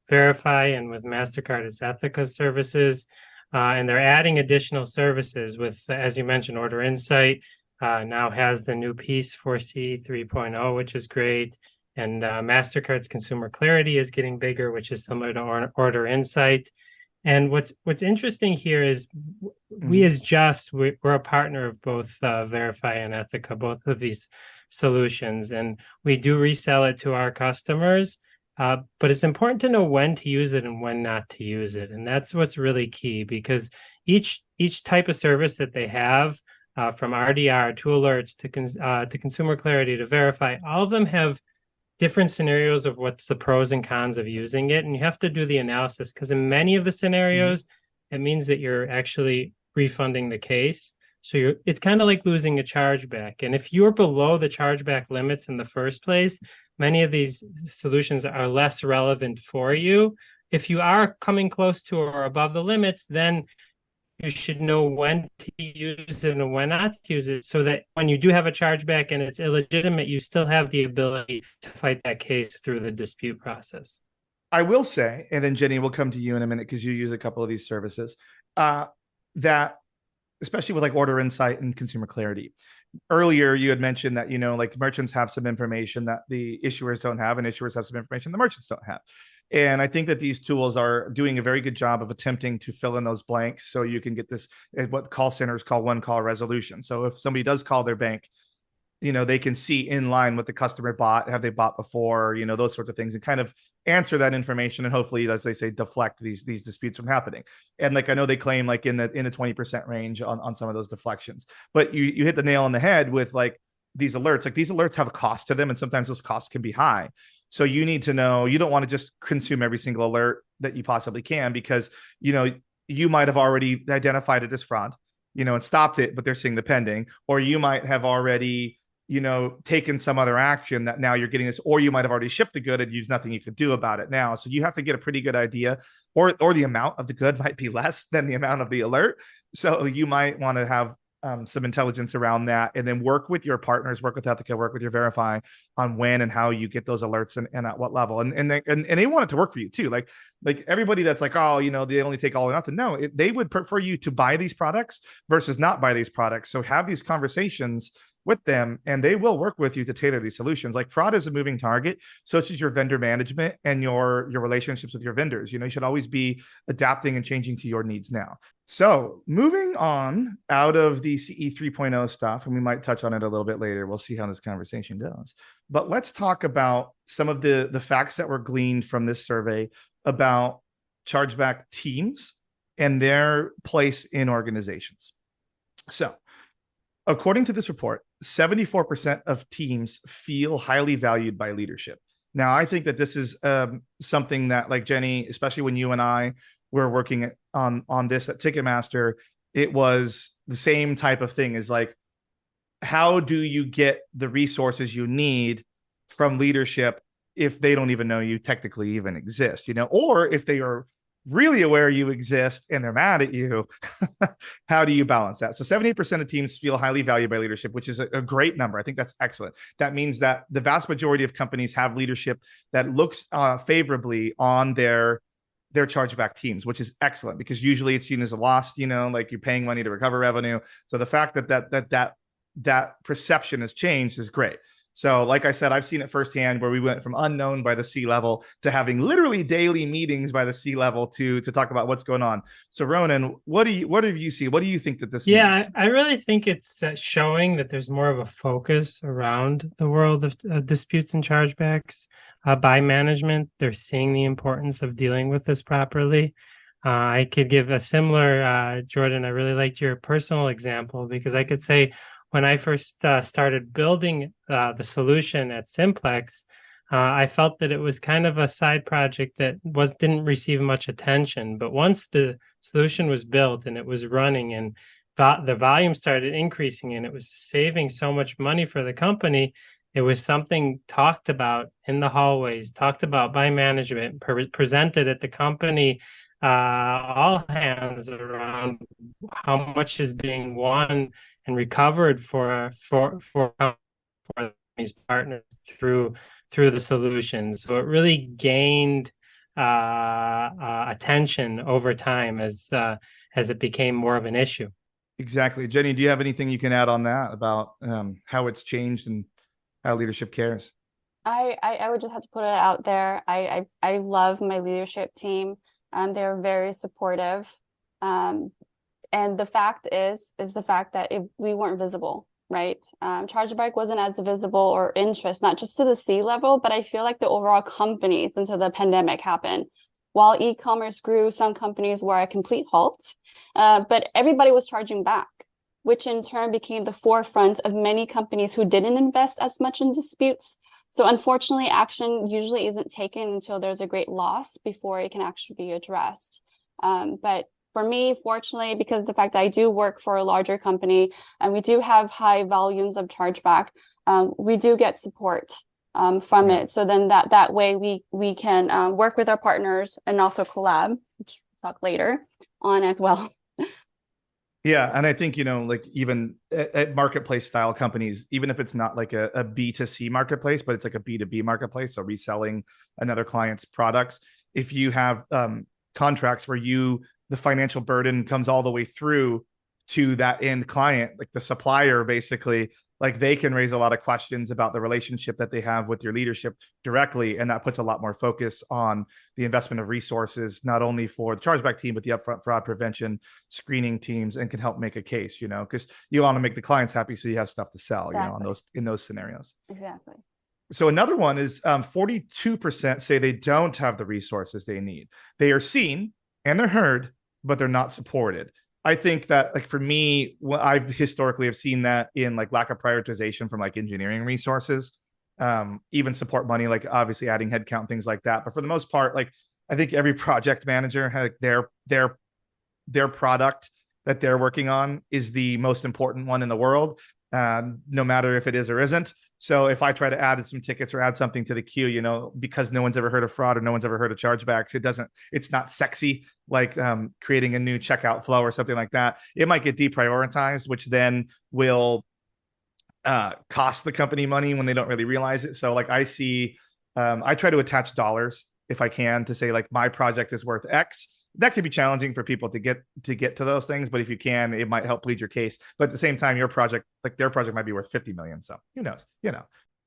Verify, and with MasterCard, it's Ethica services. And they're adding additional services with, as you mentioned, Order Insight now has the new piece for CE 3.0, which is great. And MasterCard's Consumer Clarity is getting bigger, which is similar to Order Insight. And what's interesting here is we as Justt, we're a partner of both Verify and Ethica, both of these solutions, and we do resell it to our customers. But it's important to know when to use it and when not to use it, and that's what's really key, because each type of service that they have, from RDR to alerts to consumer clarity to Verify, all of them have different scenarios of what's the pros and cons of using it, and you have to do the analysis, because in many of the scenarios, it means that you're actually refunding the case. So it's kind of like losing a chargeback. And if you're below the chargeback limits in the first place, many of these solutions are less relevant for you. If you are coming close to or above the limits, then you should know when to use it and when not to use it, so that when you do have a chargeback and it's illegitimate, you still have the ability to fight that case through the dispute process. I will say, and then Jenny, we'll come to you in a minute because you use a couple of these services, that especially with like Order Insight and Consumer Clarity. Earlier, you had mentioned that, like merchants have some information that the issuers don't have, and issuers have some information the merchants don't have. And I think that these tools are doing a very good job of attempting to fill in those blanks so you can get this, what call centers call one call resolution. So if somebody does call their bank, they can see in line what the customer bought, have they bought before, those sorts of things, and kind of answer that information, and hopefully, as they say, deflect these disputes from happening. And like, I know they claim like in the 20% range on some of those deflections, but you hit the nail on the head with like these alerts. Like, these alerts have a cost to them, and sometimes those costs can be high. So you need to know, you don't want to just consume every single alert that you possibly can, because you might have already identified it as fraud, and stopped it, but they're seeing the pending, or you might have already taken some other action that now you're getting this, or you might have already shipped the good and there's nothing you could do about it now. So you have to get a pretty good idea, or the amount of the good might be less than the amount of the alert. So you might want to have some intelligence around that, and then work with your partners, work with Ethica, work with your Verify on when and how you get those alerts and at what level. And they want it to work for you too. Like everybody that's like, oh, they only take all or nothing. No, they would prefer you to buy these products versus not buy these products. So have these conversations with them, and they will work with you to tailor these solutions. Like, fraud is a moving target, so is your vendor management and your relationships with your vendors. You should always be adapting and changing to your needs now. So moving on out of the CE 3.0 stuff, and we might touch on it a little bit later. We'll see how this conversation goes. But let's talk about some of the facts that were gleaned from this survey about chargeback teams and their place in organizations. So according to this report, 74% of teams feel highly valued by leadership. Now, I think that this is something that, like Jenny, especially when you and I were working on this at Ticketmaster, it was the same type of thing. Is like, how do you get the resources you need from leadership if they don't even know you technically even exist, or if they are really aware you exist and they're mad at you? How do you balance that? So 78% of teams feel highly valued by leadership, which is a great number. I think that's excellent. That means that the vast majority of companies have leadership that looks favorably on their chargeback teams, which is excellent, because usually it's seen as a loss, like you're paying money to recover revenue. So the fact that perception has changed is great. So like I said, I've seen it firsthand, where we went from unknown by the C-level to having literally daily meetings by the C-level to talk about what's going on. So Roenen, what have you seen? What do you think that this means? I really think it's showing that there's more of a focus around the world of disputes and chargebacks by management. They're seeing the importance of dealing with this properly. I could give a similar, Jordan, I really liked your personal example, because I could say, when I first started building the solution at Simplex, I felt that it was kind of a side project that didn't receive much attention. But once the solution was built and it was running, and the volume started increasing, and it was saving so much money for the company, it was something talked about in the hallways, talked about by management, presented at the company, all hands around how much is being won and recovered for these partners through the solutions. So it really gained attention over time as it became more of an issue. Exactly. Jenny, do you have anything you can add on that about how it's changed and how leadership cares? I would just have to put it out there. I love my leadership team. They're very supportive. And the fact is the fact that we weren't visible, right? Chargeback wasn't as visible or interest, not just to the C-level, but I feel like the overall companies until the pandemic happened. While e-commerce grew, some companies were a complete halt, but everybody was charging back, which in turn became the forefront of many companies who didn't invest as much in disputes. So unfortunately, action usually isn't taken until there's a great loss before it can actually be addressed. But for me, fortunately, because of the fact that I do work for a larger company and we do have high volumes of chargeback, we do get support from it. So then that way we can work with our partners and also collab, which we'll talk later on as well. Yeah. And I think, like even at marketplace style companies, even if it's not like a B2C marketplace, but it's like a B2B marketplace, so reselling another client's products, if you have contracts where the financial burden comes all the way through to that end client, like the supplier, basically, like they can raise a lot of questions about the relationship that they have with your leadership directly. And that puts a lot more focus on the investment of resources, not only for the chargeback team, but the upfront fraud prevention screening teams, and can help make a case, because you want to make the clients happy. So you have stuff to sell, Exactly. in those scenarios. Exactly. So another one is 42% say they don't have the resources they need. They are seen and they're heard, but they're not supported. I think that, like, for me, I've historically have seen that in like lack of prioritization from like engineering resources, even support money, like obviously adding headcount, things like that. But for the most part, like I think every project manager has their product that they're working on is the most important one in the world, no matter if it is or isn't. So if I try to add some tickets or add something to the queue, because no one's ever heard of fraud or no one's ever heard of chargebacks, it's not sexy, like creating a new checkout flow or something like that. It might get deprioritized, which then will cost the company money when they don't really realize it. So like I try to attach dollars if I can to say like my project is worth X. That could be challenging for people to get to those things, but if you can, it might help plead your case. But at the same time, your project, like their project, might be worth 50 million. So who knows?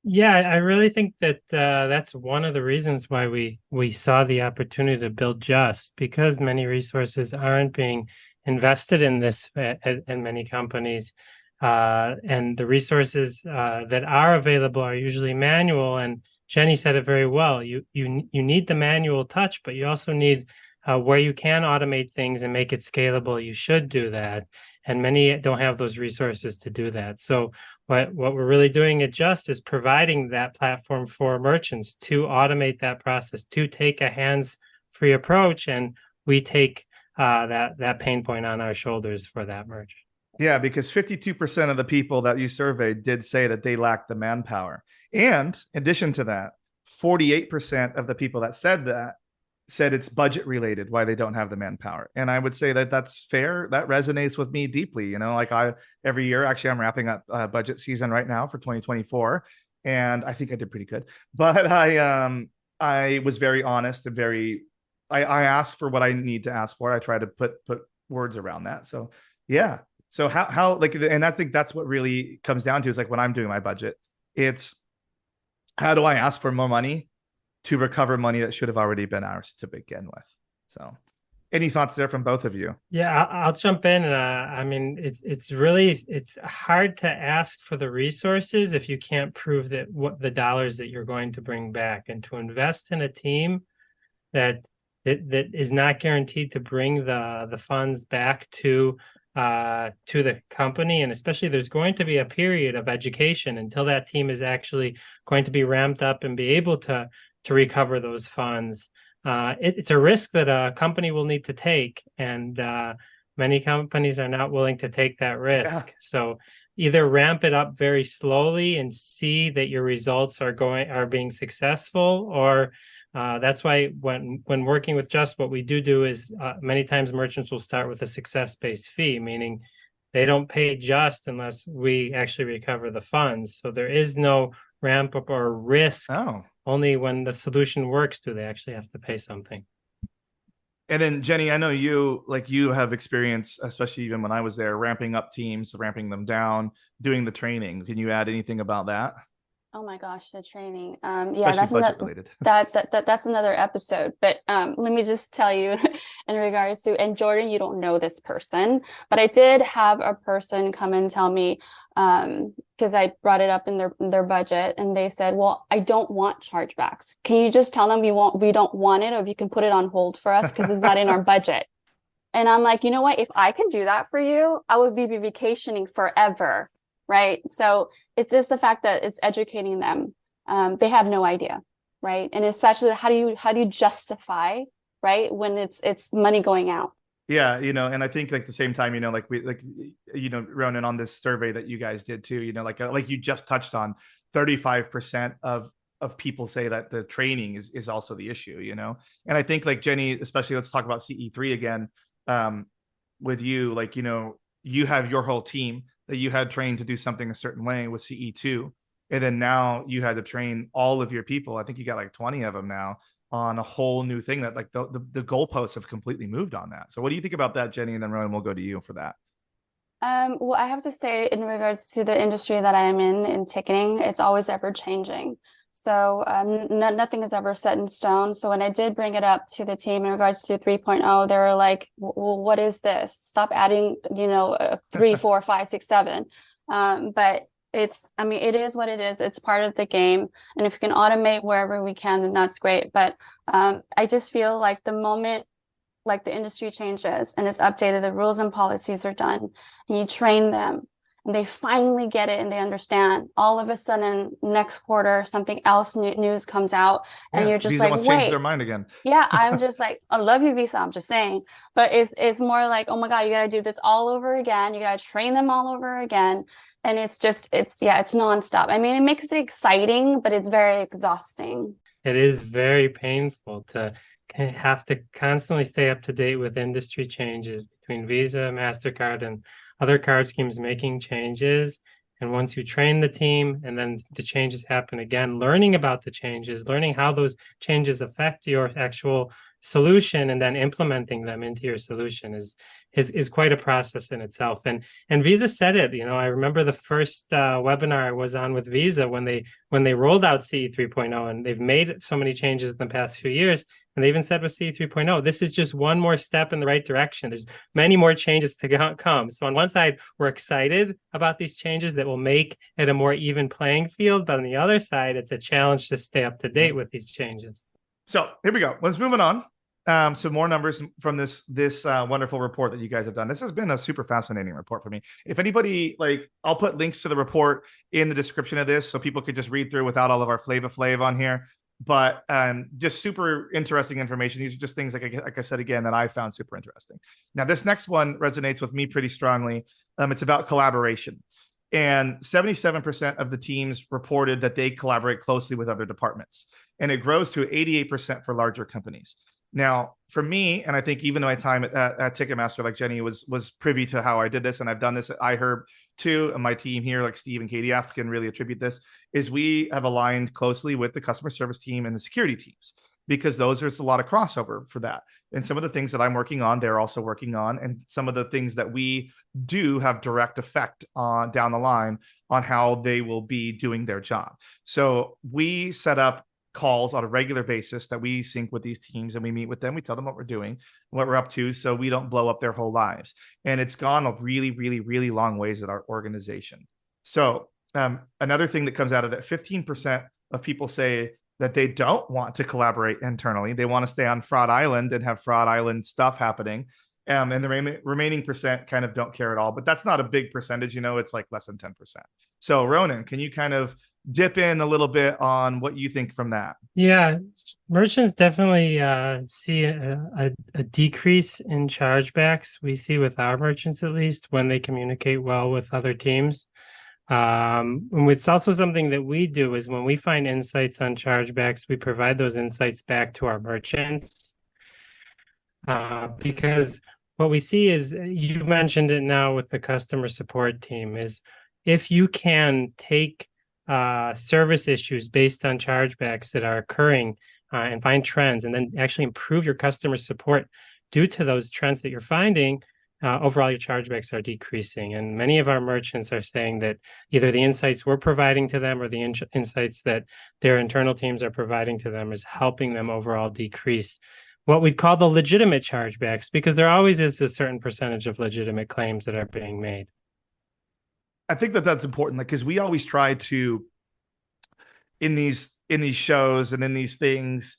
Yeah, I really think that that's one of the reasons why we saw the opportunity to build Justt, because many resources aren't being invested in this in many companies, and the resources that are available are usually manual. And Jenny said it very well. You need the manual touch, but you also need where you can automate things and make it scalable. You should do that, and many don't have those resources to do that. So what we're really doing at Justt is providing that platform for merchants to automate that process, to take a hands-free approach, and we take that pain point on our shoulders for that merchant. Yeah, because 52% of the people that you surveyed did say that they lack the manpower. And in addition to that, 48% of the people that said it's budget related why they don't have the manpower. And I would say that that's fair. That resonates with me deeply. Like every year, actually, I'm wrapping up budget season right now for 2024. And I think I did pretty good, but I was very honest and I asked for what I need to ask for. I try to put words around that. So yeah. So how and I think that's what really comes down to is like when I'm doing my budget, it's how do I ask for more money to recover money that should have already been ours to begin with. So any thoughts there from both of you? Yeah, I'll jump in. I mean, it's hard to ask for the resources if you can't prove that what the dollars that you're going to bring back, and to invest in a team that is not guaranteed to bring the funds back to the company. And especially there's going to be a period of education until that team is actually going to be ramped up and be able to recover those funds. It's a risk that a company will need to take, and many companies are not willing to take that risk. Yeah. So either ramp it up very slowly and see that your results are being successful, or that's why when working with Justt, what we do is many times merchants will start with a success-based fee, meaning they don't pay Justt unless we actually recover the funds. So there is no ramp up or risk. Oh. Only when the solution works do they actually have to pay something. And then Jenny, I know you have experience, especially even when I was there, ramping up teams, ramping them down, doing the training. Can you add anything about that? Oh my gosh, the training. Yeah, Especially budget related. That's another episode. But let me just tell you in regards to, and Jordan, you don't know this person, but I did have a person come and tell me, because I brought it up in their budget, and they said, "Well, I don't want chargebacks. Can you just tell them we don't want it, or if you can put it on hold for us because it's not in our budget?" And I'm like, you know what? If I can do that for you, I would be vacationing forever. Right. So it's just the fact that it's educating them. They have no idea. Right. And especially how do you justify, right, when it's money going out? Yeah, and I think like the same time, like Ronan, on this survey that you guys did too, like you just touched on, 35% of people say that the training is also the issue, and I think like Jenny, especially, let's talk about CE3 again, with you, like, you have your whole team that you had trained to do something a certain way with CE2. And then now you had to train all of your people. I think you got like 20 of them now on a whole new thing that like the goalposts have completely moved on that. So what do you think about that, Jenny? And then Rowan, we'll go to you for that. Well, I have to say, in regards to the industry that I am in ticketing, it's always ever changing. So nothing is ever set in stone. So when I did bring it up to the team in regards to 3.0, they were like, well, what is this? Stop adding, 3, 4, 5, 6, 7. But it is what it is. It's part of the game. And if you can automate wherever we can, then that's great. But I just feel like the moment like the industry changes and it's updated, the rules and policies are done, and you train them, and they finally get it and they understand, all of a sudden next quarter something else news comes out, and you're just Visa like, change their mind again. Yeah, I'm just like, I love you, Visa, I'm just saying. But it's more like, oh my God, you gotta do this all over again, you gotta train them all over again. And it's nonstop. I mean, it makes it exciting, but it's very exhausting. It is very painful to have to constantly stay up to date with industry changes between Visa, MasterCard, and other card schemes making changes. And once you train the team and then the changes happen again, learning about the changes, learning how those changes affect your actual solution, and then implementing them into your solution is quite a process in itself. And Visa said it. I remember the first webinar I was on with Visa when they rolled out CE 3.0, and they've made so many changes in the past few years. And they even said with CE 3.0, this is just one more step in the right direction. There's many more changes to come. So on one side, we're excited about these changes that will make it a more even playing field. But on the other side, it's a challenge to stay up to date with these changes. So here we go. Let's moving on. Some more numbers from this wonderful report that you guys have done. This has been a super fascinating report for me. If anybody, like, I'll put links to the report in the description of this so people could just read through without all of our flav on here. But just super interesting information. These are just things, like I said again, that I found super interesting. Now, this next one resonates with me pretty strongly. It's about collaboration. And 77% of the teams reported that they collaborate closely with other departments. And it grows to 88% for larger companies. Now, for me, and I think even my time at Ticketmaster, like Jenny was privy to how I did this, and I've done this at iHerb too, and my team here, like Steve and Katie F, can really attribute this, is we have aligned closely with the customer service team and the security teams, because there's a lot of crossover for that. And some of the things that I'm working on, they're also working on, and some of the things that we do have direct effect on down the line on how they will be doing their job. So we set up calls on a regular basis that we sync with these teams, and we meet with them. We tell them what we're doing, what we're up to, so we don't blow up their whole lives. And it's gone a really, really, really long ways at our organization. So another thing that comes out of that, 15% of people say that they don't want to collaborate internally. They want to stay on Fraud Island and have Fraud Island stuff happening. And the remaining percent kind of don't care at all. But that's not a big percentage, it's like less than 10%. So Ronan, can you kind of dip in a little bit on what you think from that? Yeah, merchants definitely see a decrease in chargebacks. We see with our merchants, at least, when they communicate well with other teams. And it's also something that we do is when we find insights on chargebacks, we provide those insights back to our merchants. Because what we see is, you mentioned it now with the customer support team, is if you can take service issues based on chargebacks that are occurring and find trends, and then actually improve your customer support due to those trends that you're finding, overall your chargebacks are decreasing. And many of our merchants are saying that either the insights we're providing to them or the insights that their internal teams are providing to them is helping them overall decrease what we'd call the legitimate chargebacks, because there always is a certain percentage of legitimate claims that are being made. I think that that's important, like, because we always try to, in these shows and in these things,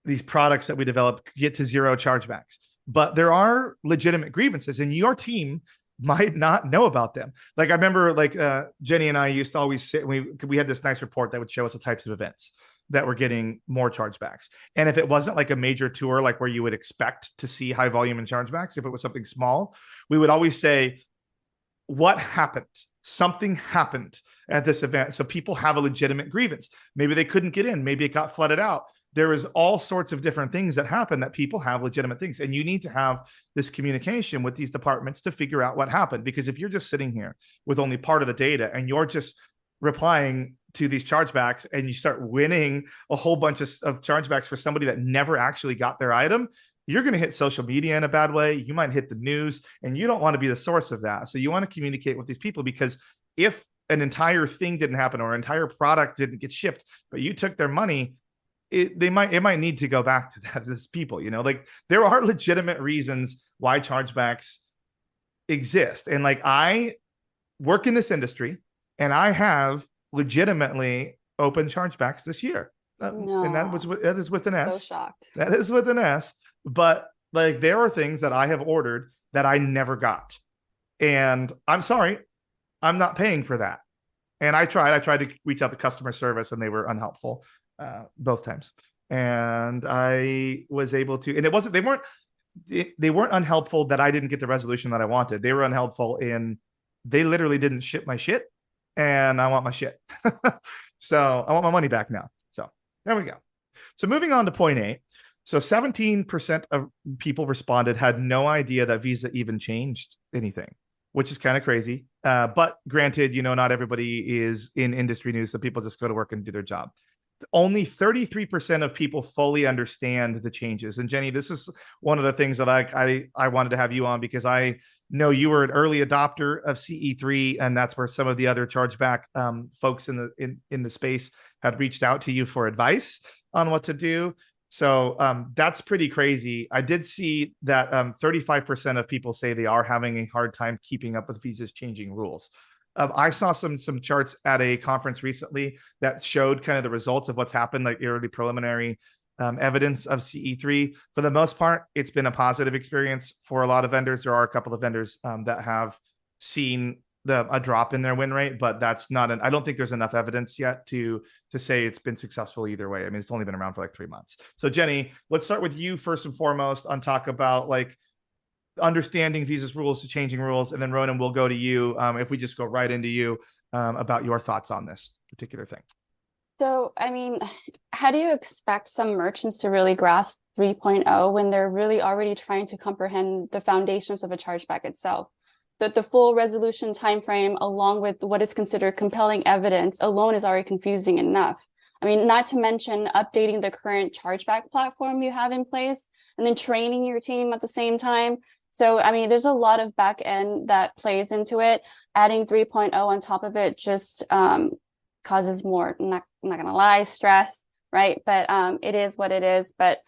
these products that we develop, get to zero chargebacks. But there are legitimate grievances, and your team might not know about them. Like I remember, like Jenny and I used to always sit. We had this nice report that would show us the types of events that were getting more chargebacks. And if it wasn't like a major tour, like where you would expect to see high volume in chargebacks, if it was something small, we would always say, "What happened? Something happened at this event." So people have a legitimate grievance. Maybe they couldn't get in. Maybe it got flooded out. There is all sorts of different things that happen that people have legitimate things. And you need to have this communication with these departments to figure out what happened. Because if you're just sitting here with only part of the data and you're just replying to these chargebacks and you start winning a whole bunch of chargebacks for somebody that never actually got their item, you're going to hit social media in a bad way. You might hit the news, and you don't want to be the source of that. So you want to communicate with these people, because if an entire thing didn't happen or an entire product didn't get shipped, but you took their money, it might need to go back to these people. Like there are legitimate reasons why chargebacks exist. And like I work in this industry, and I have legitimately open chargebacks this year. No. And that is with an S. So shocked. That is with an S. But like there are things that I have ordered that I never got. And I'm sorry, I'm not paying for that. And I tried to reach out to customer service, and they were unhelpful both times. And I was able to, and they weren't unhelpful that I didn't get the resolution that I wanted. They were unhelpful in they literally didn't ship my shit, and I want my shit. So I want my money back now. So there we go. So moving on to point 8. So 17% of people responded had no idea that Visa even changed anything, which is kind of crazy. But granted, not everybody is in industry news, so people just go to work and do their job. Only 33% of people fully understand the changes. And Jenny, this is one of the things that I wanted to have you on, because I know you were an early adopter of CE3, and that's where some of the other chargeback folks in the space had reached out to you for advice on what to do. So that's pretty crazy. I did see that 35% of people say they are having a hard time keeping up with Visa's changing rules. I saw some charts at a conference recently that showed kind of the results of what's happened, like early preliminary evidence of CE3. For the most part, it's been a positive experience for a lot of vendors. There are a couple of vendors that have seen a drop in their win rate, but that's not I don't think there's enough evidence yet to say it's been successful either way. I mean, it's only been around for like 3 months. So Jenny, let's start with you first and foremost on talk about like understanding Visa's rules to changing rules, and then Roenen, we'll go to you if we just go right into you about your thoughts on this particular thing. So, I mean, how do you expect some merchants to really grasp 3.0 when they're really already trying to comprehend the foundations of a chargeback itself? That the full resolution timeframe, along with what is considered compelling evidence alone, is already confusing enough. I mean, not to mention updating the current chargeback platform you have in place, and then training your team at the same time. So, I mean, there's a lot of back end that plays into it. Adding 3.0 on top of it just causes more, I'm not gonna lie, stress, right? But it is what it is. But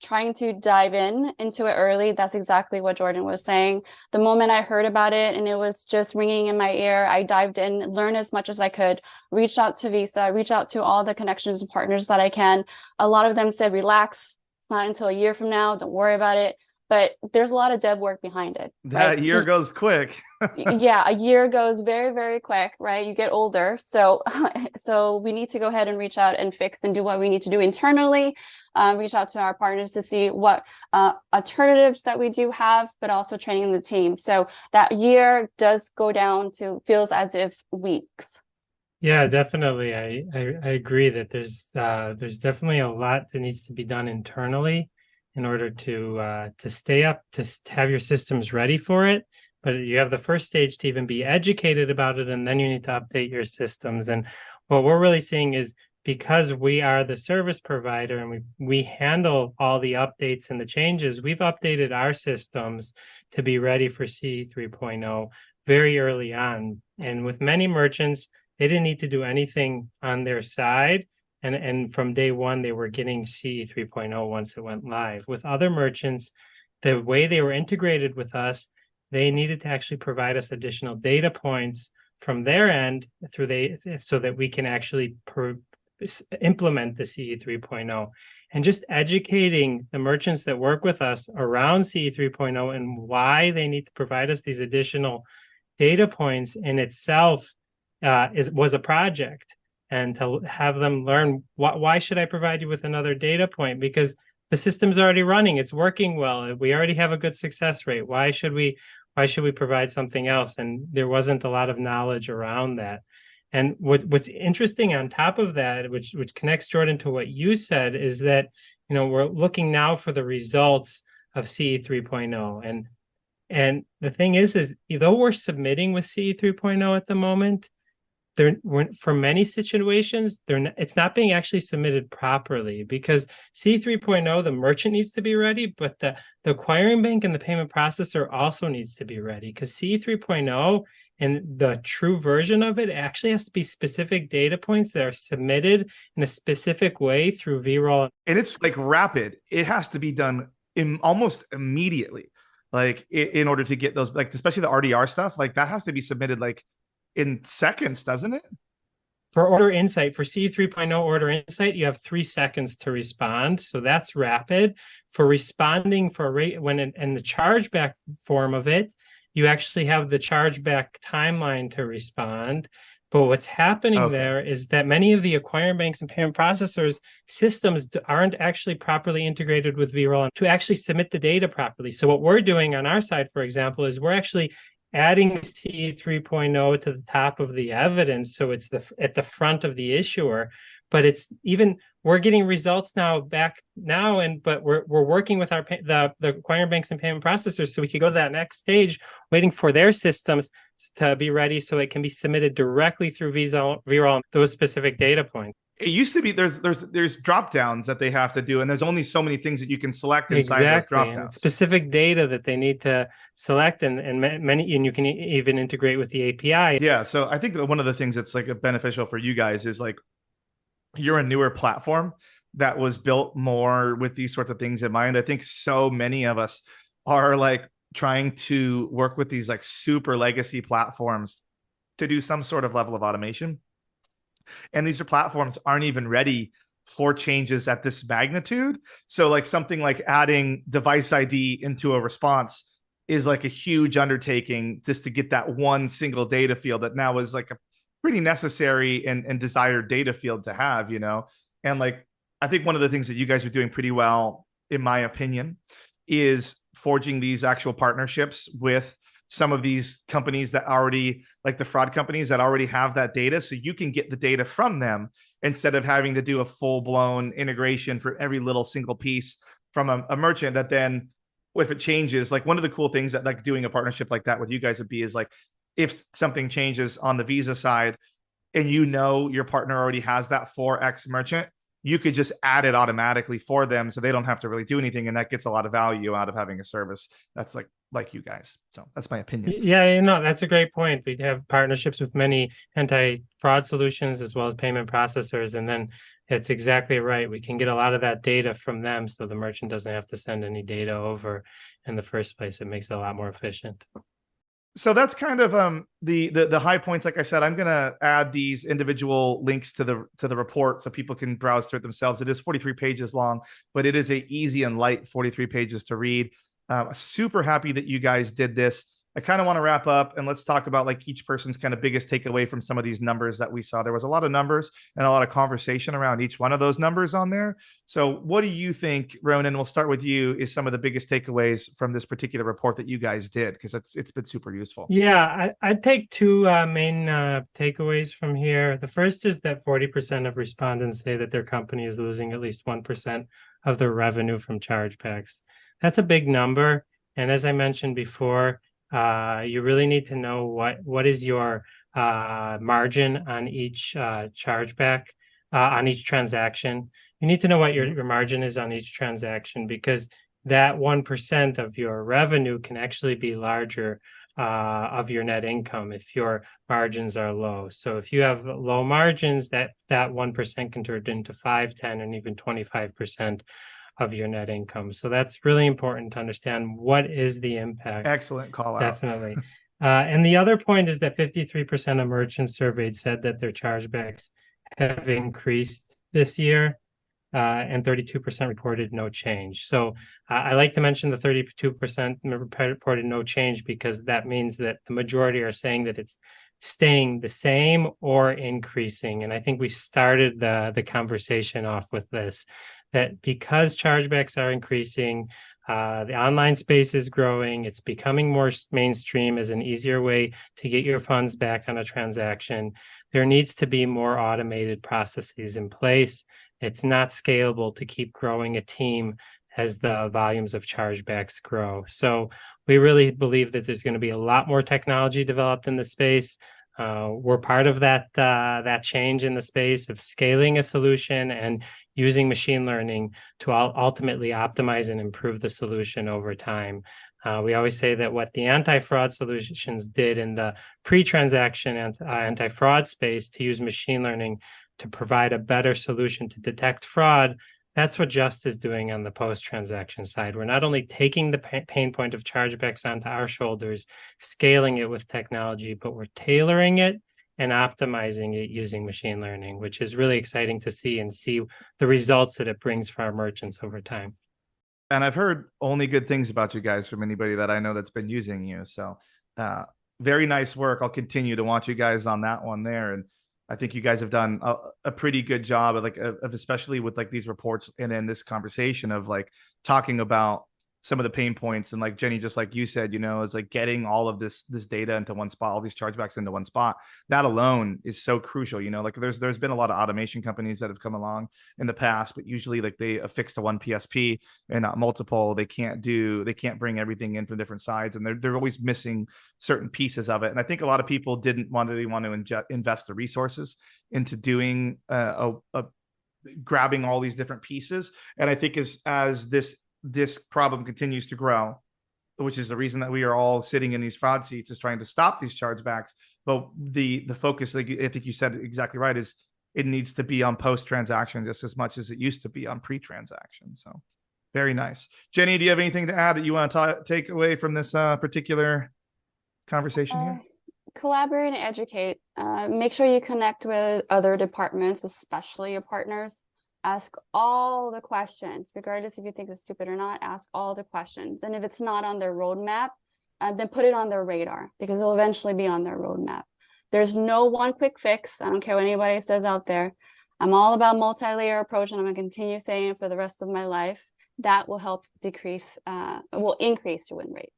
trying to dive into it early, that's exactly what Jordan was saying. The moment I heard about it and it was just ringing in my ear, I dived in, learned as much as I could, reached out to Visa, reached out to all the connections and partners that I can. A lot of them said, relax, it's not until a year from now, don't worry about it. But there's a lot of dev work behind it. That year goes quick. Yeah, a year goes very, very quick, right? You get older. So we need to go ahead and reach out and fix and do what we need to do internally, reach out to our partners to see what alternatives that we do have, but also training the team. So that year does go down to feels as if weeks. Yeah, definitely. I agree that there's definitely a lot that needs to be done internally in order to stay up, to have your systems ready for it. But you have the first stage to even be educated about it, and then you need to update your systems. And what we're really seeing is because we are the service provider and we handle all the updates and the changes, we've updated our systems to be ready for CE 3.0 very early on. And with many merchants, they didn't need to do anything on their side. And from day one, they were getting CE 3.0 once it went live. With other merchants, the way they were integrated with us, they needed to actually provide us additional data points from their end so that we can actually implement the CE 3.0. And just educating the merchants that work with us around CE 3.0 and why they need to provide us these additional data points in itself was a project. And to have them learn, why should I provide you with another data point? Because the system's already running, it's working well, we already have a good success rate. Why should we provide something else? And there wasn't a lot of knowledge around that. And what's interesting on top of that, which connects, Jordan, to what you said, is that, you know, we're looking now for the results of CE 3.0. And the thing is though we're submitting with CE 3.0 at the moment, for many situations, it's not being actually submitted properly, because CE 3.0, the merchant needs to be ready, but the acquiring bank and the payment processor also needs to be ready, because CE 3.0 and the true version of it actually has to be specific data points that are submitted in a specific way through VROL. And it's like rapid. It has to be done almost immediately, like in order to get those, like especially the RDR stuff, like that has to be submitted like in seconds, doesn't it? For order insight, for CE 3.0 order insight, you have 3 seconds to respond. So that's rapid. For responding for when in the chargeback form of it, you actually have the chargeback timeline to respond. But what's happening there is that many of the acquiring banks and payment processors systems aren't actually properly integrated with VROL to actually submit the data properly. So what we're doing on our side, for example, is we're actually adding CE 3.0 to the top of the evidence, so it's at the front of the issuer. But we're getting results but we're working with the acquiring banks and payment processors, so we could go to that next stage, waiting for their systems to be ready so it can be submitted directly through VROL, those specific data points. It used to be there's drop downs that they have to do, and there's only so many things that you can select inside those drop downs. And specific data that they need to select, and you can even integrate with the API. Yeah, so I think that one of the things that's like beneficial for you guys is like you're a newer platform that was built more with these sorts of things in mind. I think so many of us are like trying to work with these like super legacy platforms to do some sort of level of automation. And these platforms aren't even ready for changes at this magnitude. So like something like adding device ID into a response is like a huge undertaking just to get that one single data field that now is like a pretty necessary and desired data field to have, you know? And like, I think one of the things that you guys are doing pretty well, in my opinion, is forging these actual partnerships with some of these companies that already, like the fraud companies that already have that data, so you can get the data from them instead of having to do a full-blown integration for every little single piece from a merchant that then, if it changes, like one of the cool things that like doing a partnership like that with you guys would be is like, if something changes on the Visa side and you know your partner already has that for X merchant, you could just add it automatically for them so they don't have to really do anything. And that gets a lot of value out of having a service that's like you guys. So that's my opinion. Yeah, that's a great point. We have partnerships with many anti-fraud solutions as well as payment processors. And then it's exactly right. We can get a lot of that data from them, so the merchant doesn't have to send any data over in the first place. It makes it a lot more efficient. So that's kind of the high points. Like I said, I'm gonna add these individual links to the report so people can browse through it themselves. It is 43 pages long, but it is a easy and light 43 pages to read. Super happy that you guys did this. I kind of want to wrap up and let's talk about like each person's kind of biggest takeaway from some of these numbers that we saw. There was a lot of numbers and a lot of conversation around each one of those numbers on there. So what do you think, Roenen, we'll start with you, is some of the biggest takeaways from this particular report that you guys did? Because it's been super useful. Yeah, I'd take two main takeaways from here. The first is that 40% of respondents say that their company is losing at least 1% of their revenue from chargebacks. That's a big number. And as I mentioned before, you really need to know what is your margin on each chargeback. on each transaction. You need to know what your margin is on each transaction, because that 1% of your revenue can actually be larger of your net income if your margins are low. So if you have low margins, that 1% can turn into 5, 10, and even 25% of your net income. So that's really important to understand what is the impact. Excellent call out. Definitely. And the other point is that 53% of merchants surveyed said that their chargebacks have increased this year, and 32% reported no change. So I like to mention the 32% reported no change, because that means that the majority are saying that it's staying the same or increasing. And I think we started the conversation off with this, that because chargebacks are increasing, the online space is growing, it's becoming more mainstream as an easier way to get your funds back on a transaction. There needs to be more automated processes in place. It's not scalable to keep growing a team as the volumes of chargebacks grow. So we really believe that there's going to be a lot more technology developed in the space. We're part of that change in the space of scaling a solution and using machine learning to ultimately optimize and improve the solution over time. We always say that what the anti-fraud solutions did in the pre-transaction anti-fraud space, to use machine learning to provide a better solution to detect fraud, that's what Justt is doing on the post-transaction side. We're not only taking the pain point of chargebacks onto our shoulders, scaling it with technology, but we're tailoring it and optimizing it using machine learning, which is really exciting to see the results that it brings for our merchants over time. And I've heard only good things about you guys from anybody that I know that's been using you. So very nice work. I'll continue to watch you guys on that one there. And I think you guys have done a pretty good job of especially with like these reports and in this conversation of like talking about some of the pain points. And like Jenny, just like you said, you know, is like getting all of this data into one spot, all these chargebacks into one spot. That alone is so crucial. You know, like there's been a lot of automation companies that have come along in the past, but usually like they affix to one PSP and not multiple. They can't bring everything in from different sides, and they're always missing certain pieces of it. And I think a lot of people didn't really want to invest the resources into doing grabbing all these different pieces. And I think as this problem continues to grow, which is the reason that we are all sitting in these fraud seats, is trying to stop these chargebacks. But the focus, like I think you said exactly right, is it needs to be on post-transaction just as much as it used to be on pre-transaction. So very nice. Jenny, do you have anything to add that you want to take away from this particular conversation here? Collaborate and educate. Make sure you connect with other departments, especially your partners. Ask all the questions, regardless if you think it's stupid or not. Ask all the questions. And if it's not on their roadmap, then put it on their radar, because it'll eventually be on their roadmap. There's no one quick fix. I don't care what anybody says out there. I'm all about multi-layer approach, and I'm going to continue saying it for the rest of my life. That will help will increase your win rate.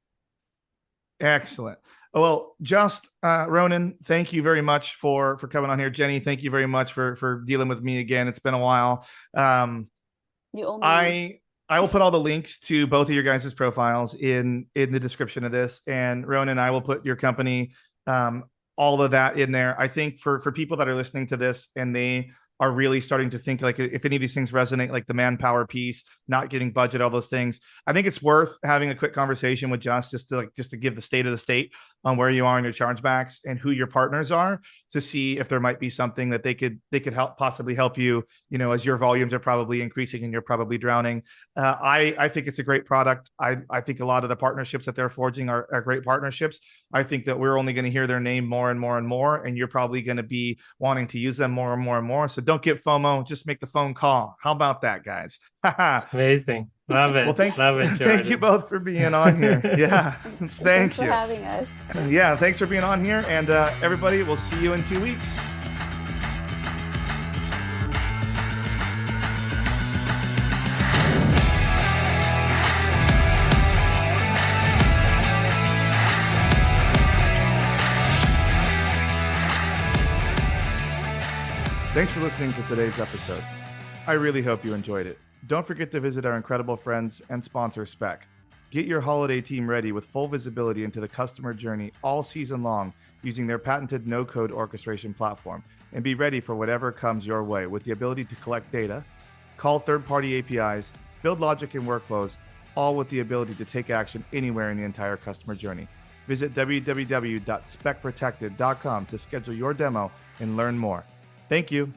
Excellent. Well, Justt, Roenen, thank you very much for coming on here. Jenny, thank you very much for dealing with me again. It's been a while. You owe me. I will put all the links to both of your guys' profiles in the description of this. And Roenen, I will put your company, all of that in there. I think for people that are listening to this and they are really starting to think, like, if any of these things resonate, like the manpower piece, not getting budget, all those things, I think it's worth having a quick conversation with Justt just to give the state of the state on where you are in your chargebacks and who your partners are, to see if there might be something that they could possibly help you, you know, as your volumes are probably increasing and you're probably drowning. I think it's a great product. I think a lot of the partnerships that they're forging are great partnerships. I think that we're only going to hear their name more and more and more, and you're probably going to be wanting to use them more and more and more. So don't get FOMO, just make the phone call. How about that, guys? Amazing. Love it. Well, Thank you both for being on here. Yeah. Thanks for having us. Yeah. Thanks for being on here. And everybody, we'll see you in 2 weeks. Thanks for listening to today's episode. I really hope you enjoyed it. Don't forget to visit our incredible friends and sponsor, Spec. Get your holiday team ready with full visibility into the customer journey all season long using their patented no-code orchestration platform and be ready for whatever comes your way with the ability to collect data, call third-party APIs, build logic and workflows, all with the ability to take action anywhere in the entire customer journey. Visit www.specprotected.com to schedule your demo and learn more. Thank you.